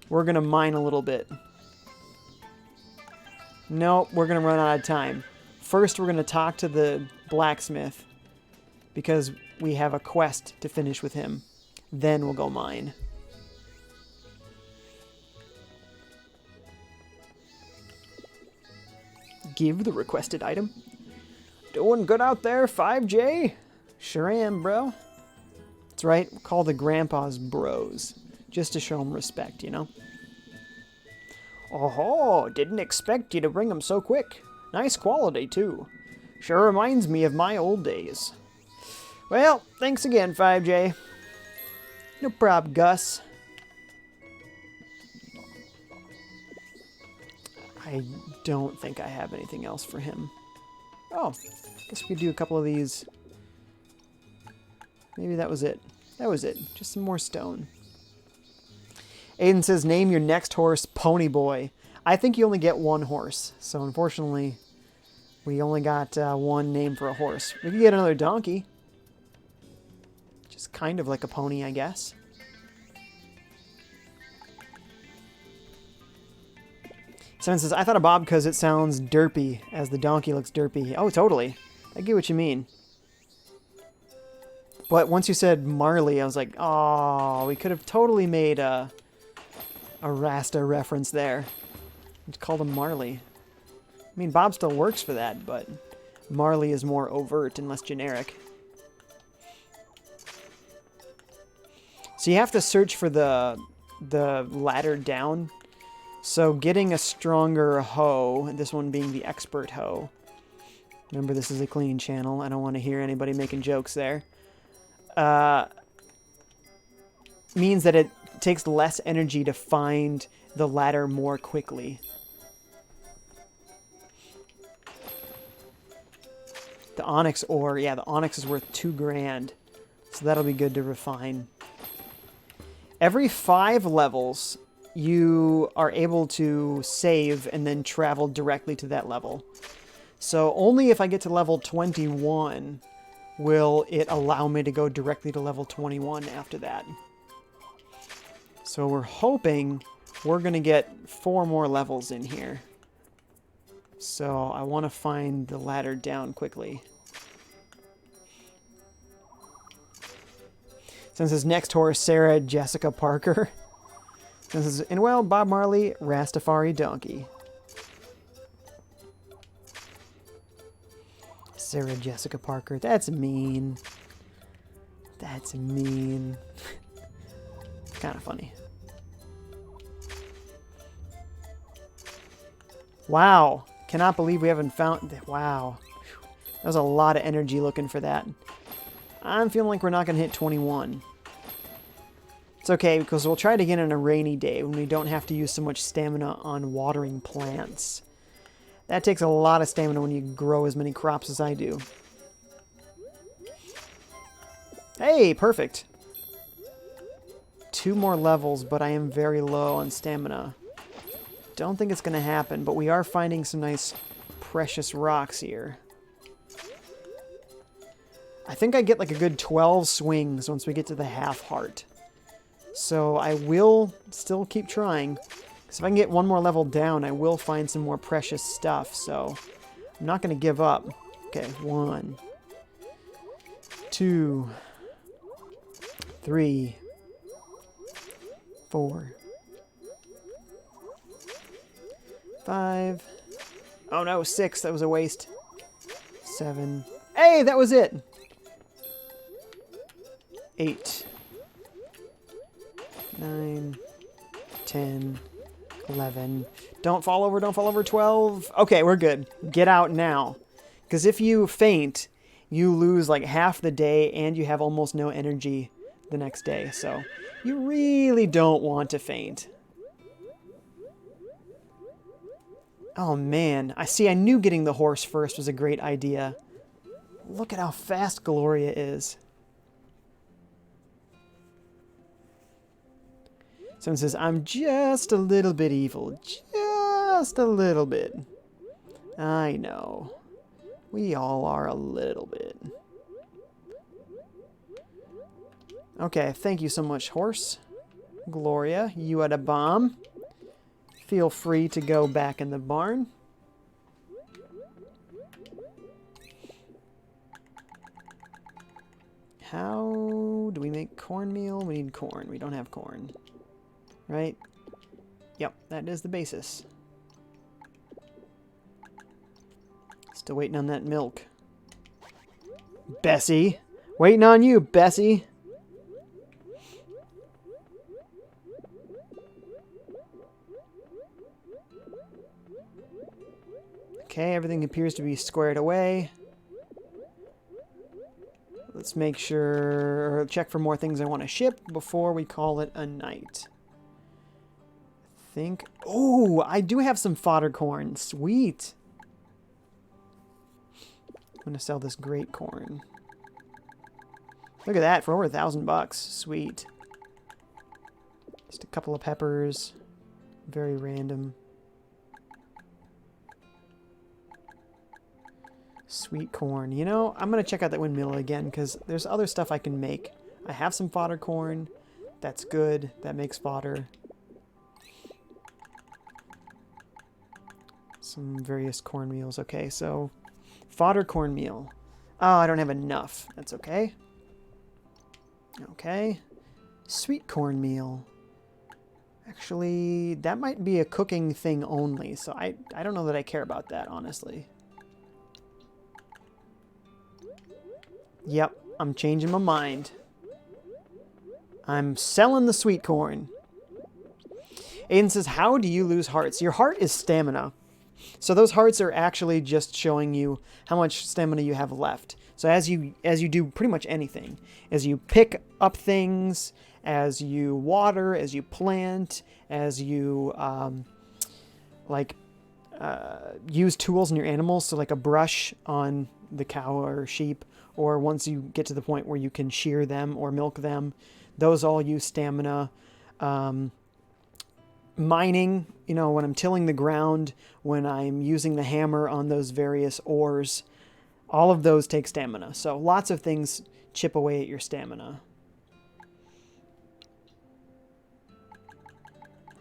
We're going to mine a little bit. Nope, we're going to run out of time. First, we're going to talk to the blacksmith, because we have a quest to finish with him. Then we'll go mine. Give the requested item. Doing good out there, FiveJay? Sure am, bro. That's right, we'll call the grandpas bros. Just to show them respect, you know? Oh, didn't expect you to bring them so quick. Nice quality, too. Sure reminds me of my old days. Well, thanks again, FiveJay. No prob, Gus. I don't think I have anything else for him. Oh, guess we could do a couple of these. Maybe that was it. That was it. Just some more stone. Aiden says, name your next horse Pony Boy. I think you only get one horse. So unfortunately, we only got one name for a horse. We could get another donkey. Just kind of like a pony, I guess. Someone says, I thought of Bob because it sounds derpy, as the donkey looks derpy. Oh, totally. I get what you mean. But once you said Marley, I was like, oh, we could have totally made a Rasta reference there. Just called him Marley. I mean, Bob still works for that, but Marley is more overt and less generic. So you have to search for the ladder down. So getting a stronger hoe, this one being the expert hoe. Remember, this is a clean channel. I don't want to hear anybody making jokes there. Means that it takes less energy to find the ladder more quickly. The onyx ore, yeah, the onyx is worth 2 grand. So that'll be good to refine. Every 5 levels, you are able to save and then travel directly to that level. So only if I get to level 21 will it allow me to go directly to level 21 after that. So we're hoping we're going to get 4 more levels in here. So I want to find the ladder down quickly. Since his next horse, Sarah Jessica Parker. This is, and well, Bob Marley, Rastafari Donkey. Sarah Jessica Parker. That's mean. That's mean. Kind of funny. Wow. Cannot believe we haven't found... Wow. That was a lot of energy looking for that. I'm feeling like we're not going to hit 21. It's okay, because we'll try it again on a rainy day when we don't have to use so much stamina on watering plants. That takes a lot of stamina when you grow as many crops as I do. Hey, perfect. 2 more levels, but I am very low on stamina. Don't think it's going to happen, but we are finding some nice precious rocks here. I think I get like a good 12 swings once we get to the half heart. So I will still keep trying. Because if I can get 1 more level down, I will find some more precious stuff. So I'm not going to give up. Okay, 1, 2, 3, 4, 5. Oh no, 6. That was a waste. 7. Hey, that was it. 8. 9, 10, 11. Don't fall over, don't fall over. 12. Okay, we're good. Get out now. Because if you faint, you lose like half the day and you have almost no energy the next day. So you really don't want to faint. Oh man, I knew getting the horse first was a great idea. Look at how fast Gloria is. Someone says, I'm just a little bit evil. Just a little bit. I know. We all are a little bit. Okay, thank you so much, horse. Gloria, you had a bomb. Feel free to go back in the barn. How do we make cornmeal? We need corn. We don't have corn. Right? Yep, that is the basis. Still waiting on that milk. Bessie! Waiting on you, Bessie! Okay, everything appears to be squared away. Let's make sure, check for more things I want to ship before we call it a night. Oh, I do have some fodder corn. Sweet. I'm going to sell this great corn. Look at that, for over $1,000. Sweet. Just a couple of peppers. Very random. Sweet corn. You know, I'm going to check out that windmill again because there's other stuff I can make. I have some fodder corn. That's good. That makes fodder. Some various cornmeals. Okay, so fodder cornmeal. Oh, I don't have enough. That's okay. Okay. Sweet cornmeal. Actually, that might be a cooking thing only, so I don't know that I care about that, honestly. Yep, I'm changing my mind. I'm selling the sweet corn. Aiden says, how do you lose hearts? Your heart is stamina. So those hearts are actually just showing you how much stamina you have left. So as you do pretty much anything, as you pick up things, as you water, as you plant, as you use tools in your animals, so like a brush on the cow or sheep, or once you get to the point where you can shear them or milk them, those all use stamina. Mining, you know, when I'm tilling the ground, when I'm using the hammer on those various ores, all of those take stamina. So lots of things chip away at your stamina.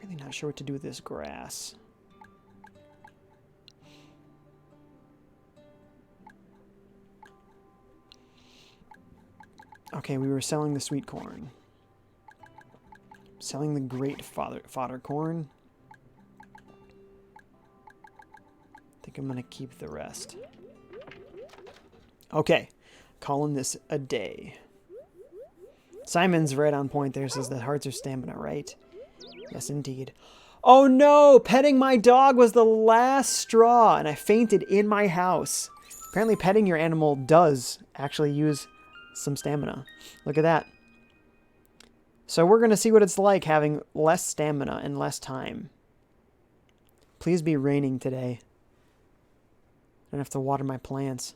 Really not sure what to do with this grass. Okay, we were selling the sweet corn. Selling the great fodder corn. I think I'm going to keep the rest. Okay, calling this a day. Simon's right on point there, says that hearts are stamina, right? Yes, indeed. Oh no! Petting my dog was the last straw, and I fainted in my house. Apparently petting your animal does actually use some stamina. Look at that. So we're going to see what it's like having less stamina and less time. Please be raining today. I don't have to water my plants.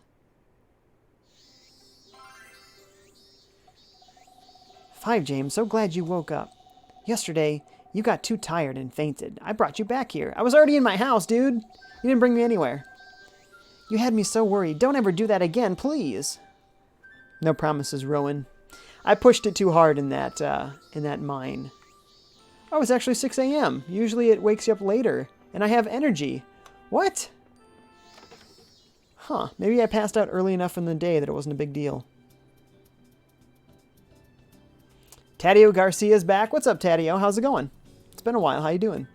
FiveJay, I'm so glad you woke up. Yesterday, you got too tired and fainted. I brought you back here. I was already in my house, dude. You didn't bring me anywhere. You had me so worried. Don't ever do that again, please. No promises, Rowan. I pushed it too hard in that mine. Oh, it's actually 6 a.m. Usually it wakes you up later, and I have energy. What? Huh, maybe I passed out early enough in the day that it wasn't a big deal. Taddeo Garcia's back. What's up, Taddeo? How's it going? It's been a while. How you doing?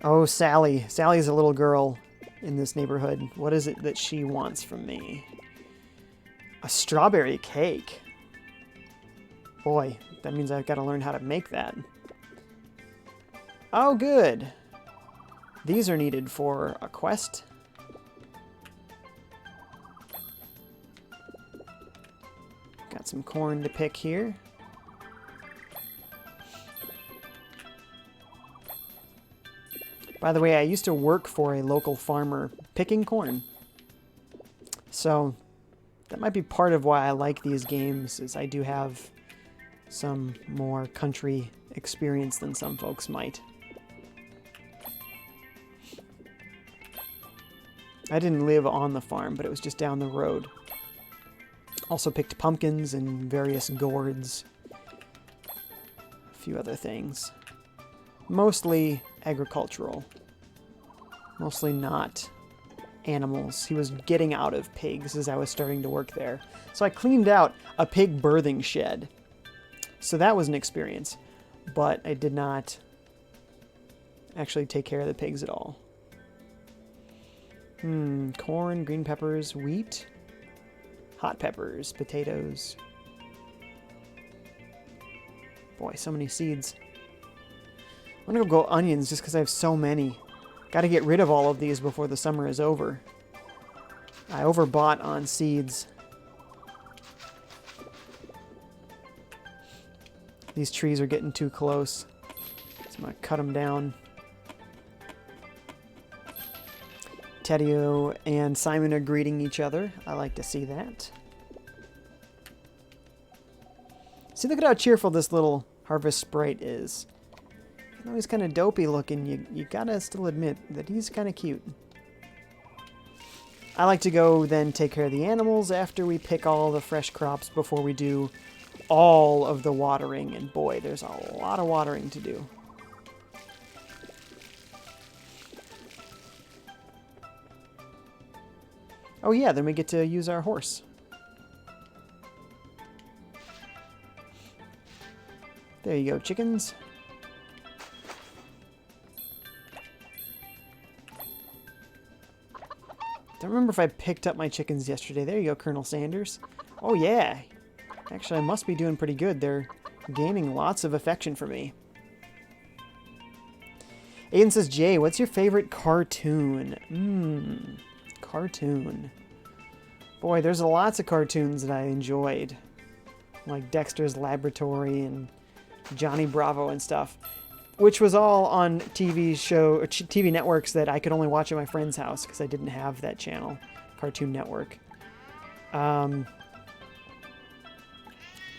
Oh, Sally. Sally's a little girl in this neighborhood. What is it that she wants from me? A strawberry cake. Boy, that means I've got to learn how to make that. Oh, good. These are needed for a quest. Got some corn to pick here. By the way, I used to work for a local farmer picking corn. So that might be part of why I like these games, is I do have some more country experience than some folks might. I didn't live on the farm, but it was just down the road. Also picked pumpkins and various gourds. A few other things. Mostly agricultural. Mostly not animals. He was getting out of pigs as I was starting to work there. So I cleaned out a pig birthing shed. So that was an experience. But I did not actually take care of the pigs at all. Corn, green peppers, wheat. Hot peppers, potatoes. Boy, so many seeds. I'm gonna go onions just because I have so many. Got to get rid of all of these before the summer is over. I overbought on seeds. These trees are getting too close, so I'm gonna cut them down. Taddeo and Simon are greeting each other. I like to see that. See, look at how cheerful this little Harvest Sprite is. Even though he's kind of dopey looking, you gotta still admit that he's kind of cute. I like to go then take care of the animals after we pick all the fresh crops before we do all of the watering. And boy, there's a lot of watering to do. Oh yeah, then we get to use our horse. There you go, chickens. Don't remember if I picked up my chickens yesterday. There you go, Colonel Sanders. Oh yeah. Actually, I must be doing pretty good. They're gaining lots of affection for me. Aiden says, Jay, what's your favorite cartoon? Cartoon. Boy, there's lots of cartoons that I enjoyed. Like Dexter's Laboratory and Johnny Bravo and stuff. Which was all on TV networks that I could only watch at my friend's house because I didn't have that channel, Cartoon Network.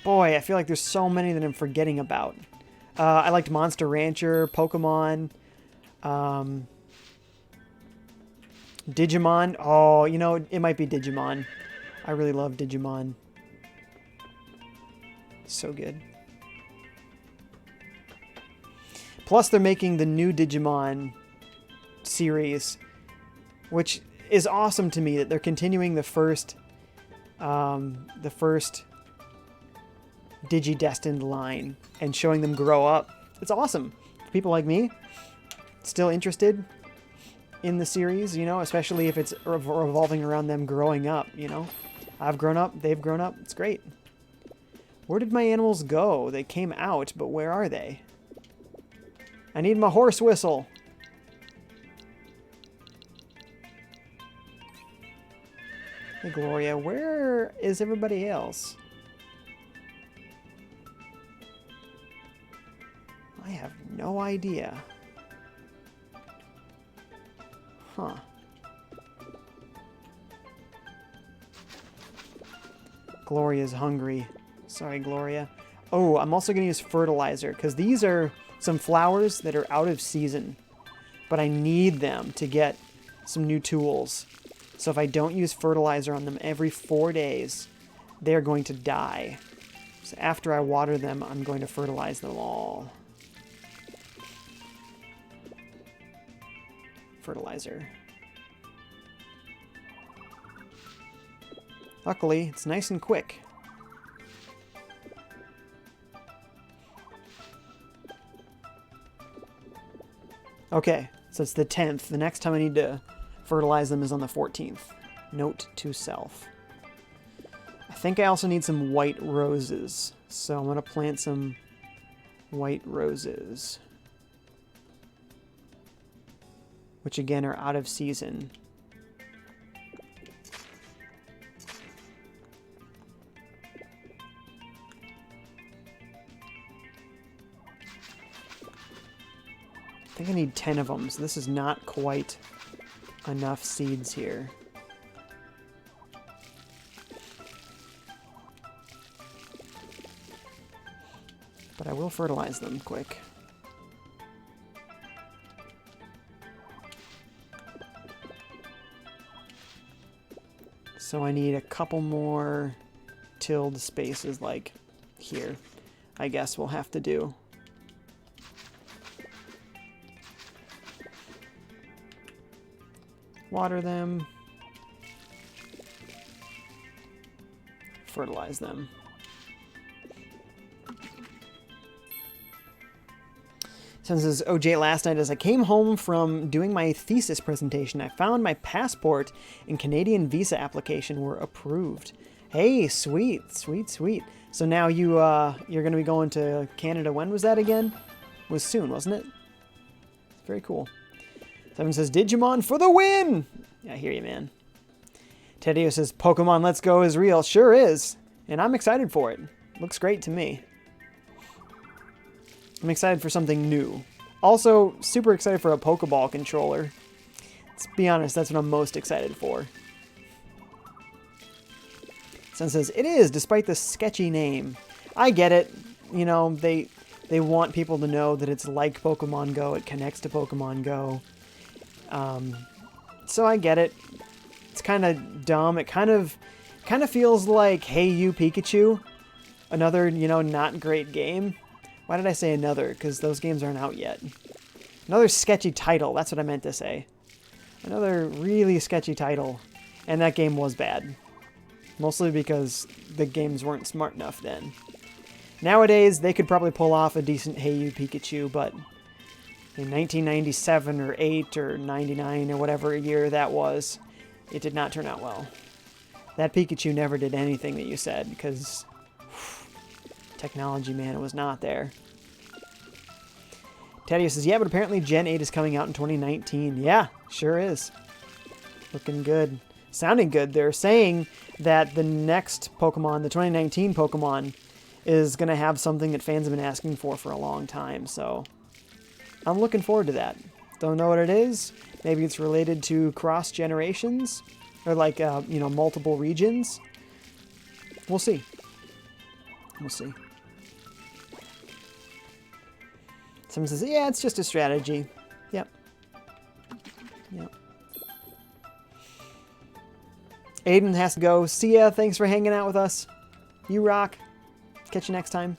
Boy, I feel like there's so many that I'm forgetting about. I liked Monster Rancher, Pokemon, Digimon. Oh, you know, it might be Digimon. I really love Digimon. So good. Plus, they're making the new Digimon series, which is awesome to me that they're continuing the first Digidestined line and showing them grow up. It's awesome. People like me still interested in the series, you know, especially if it's revolving around them growing up, you know. I've grown up, they've grown up. It's great. Where did my animals go? They came out, but where are they? I need my horse whistle. Hey, Gloria, where is everybody else? I have no idea. Huh. Gloria's hungry. Sorry, Gloria. Oh, I'm also going to use fertilizer, because these are some flowers that are out of season. But I need them to get some new tools. So if I don't use fertilizer on them every 4 days, they're going to die. So after I water them, I'm going to fertilize them all. Fertilizer. Luckily, it's nice and quick. Okay, so it's the 10th. The next time I need to fertilize them is on the 14th. Note to self. I think I also need some white roses. So I'm going to plant some white roses. Which again are out of season. I think I need 10 of them, so this is not quite enough seeds here. But I will fertilize them quick. So I need a couple more tilled spaces like here. I guess we'll have to do. Water them. Fertilize them. Says OJ last night, as I came home from doing my thesis presentation, I found my passport and Canadian visa application were approved. Hey, sweet, sweet, sweet. So now you're going to be going to Canada. When was that again? It was soon, wasn't it? Very cool. Seven says, Digimon for the win! Yeah, I hear you, man. Tedio says, Pokemon Let's Go is real. Sure is. And I'm excited for it. Looks great to me. I'm excited for something new. Also, super excited for a Pokeball controller. Let's be honest, that's what I'm most excited for. Sun says, it is, despite the sketchy name. I get it. You know, they want people to know that it's like Pokemon Go. It connects to Pokemon Go. So I get it. It's kind of dumb. It kind of feels like Hey You Pikachu. Another, you know, not great game. Why did I say another? Because those games aren't out yet. Another sketchy title. That's what I meant to say. Another really sketchy title. And that game was bad. Mostly because the games weren't smart enough then. Nowadays, they could probably pull off a decent Hey You Pikachu, but in 1997 or 8 or 99 or whatever year that was, it did not turn out well. That Pikachu never did anything that you said, because technology, man, it was not there. Teddy says, yeah, but apparently Gen 8 is coming out in 2019. Yeah, sure is. Looking good. Sounding good. They're saying that the next Pokemon, the 2019 Pokemon, is going to have something that fans have been asking for a long time. So I'm looking forward to that. Don't know what it is. Maybe it's related to cross generations or like, you know, multiple regions. We'll see. We'll see. Someone says, yeah, it's just a strategy. Yep. Yep. Aiden has to go. See ya. Thanks for hanging out with us. You rock. Catch you next time.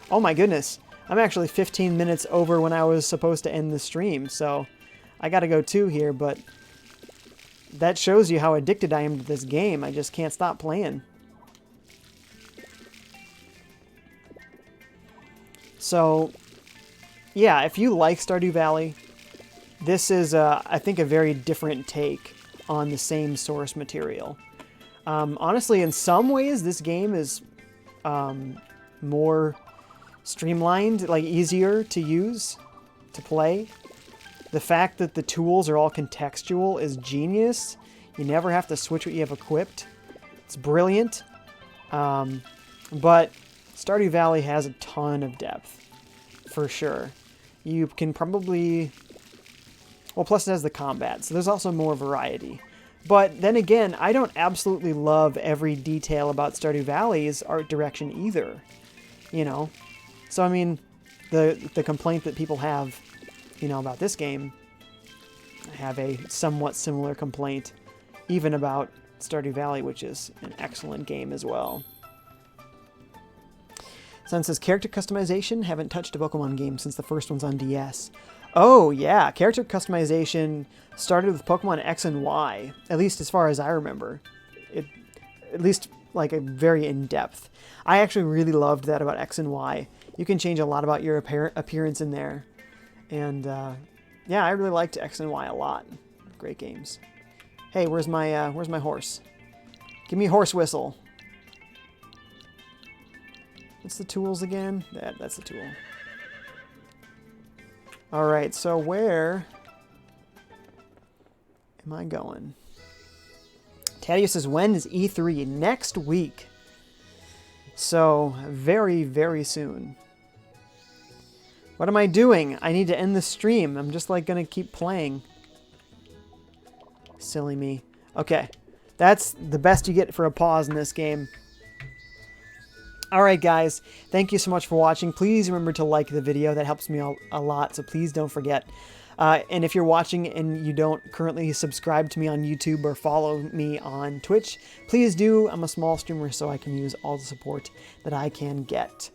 Oh my goodness. I'm actually 15 minutes over when I was supposed to end the stream, so I gotta go too here, but that shows you how addicted I am to this game. I just can't stop playing. So, yeah, if you like Stardew Valley, this is, I think, a very different take on the same source material. Honestly, in some ways, this game is more streamlined, like easier to use, to play. The fact that the tools are all contextual is genius. You never have to switch what you have equipped. It's brilliant. But Stardew Valley has a ton of depth, for sure. You can probably... Well, plus it has the combat, so there's also more variety. But then again, I don't absolutely love every detail about Stardew Valley's art direction either. You know? So, I mean, the complaint that people have, you know, about this game, I have a somewhat similar complaint even about Stardew Valley, which is an excellent game as well. Sun says, character customization? Haven't touched a Pokemon game since the first one's on DS. Oh, yeah. Character customization started with Pokemon X and Y, at least as far as I remember. At least, like, a very in-depth. I actually really loved that about X and Y. You can change a lot about your appearance in there. And, yeah, I really liked X and Y a lot. Great games. Hey, where's my horse? Give me a horse whistle. What's the tools again? That's the tool. Alright, so where am I going? Taddeus says, when is E3? Next week. So, very, very soon. What am I doing? I need to end the stream. I'm just, like, gonna keep playing. Silly me. Okay. That's the best you get for a pause in this game. Alright guys, thank you so much for watching. Please remember to like the video. That helps me a lot, so please don't forget. And if you're watching and you don't currently subscribe to me on YouTube or follow me on Twitch, please do. I'm a small streamer, so I can use all the support that I can get.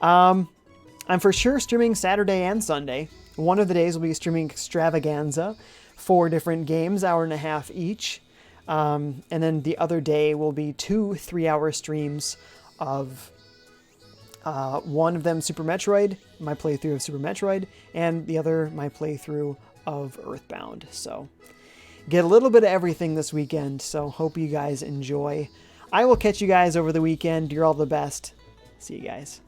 I'm for sure streaming Saturday and Sunday. One of the days will be streaming Extravaganza, 4 different games, hour and a half each. And then the other day will be 2 3-hour streams of one of them Super Metroid, my playthrough of Super Metroid, and the other my playthrough of Earthbound. So get a little bit of everything this weekend, so hope you guys enjoy. I will catch you guys over the weekend. You're all the best. See you guys.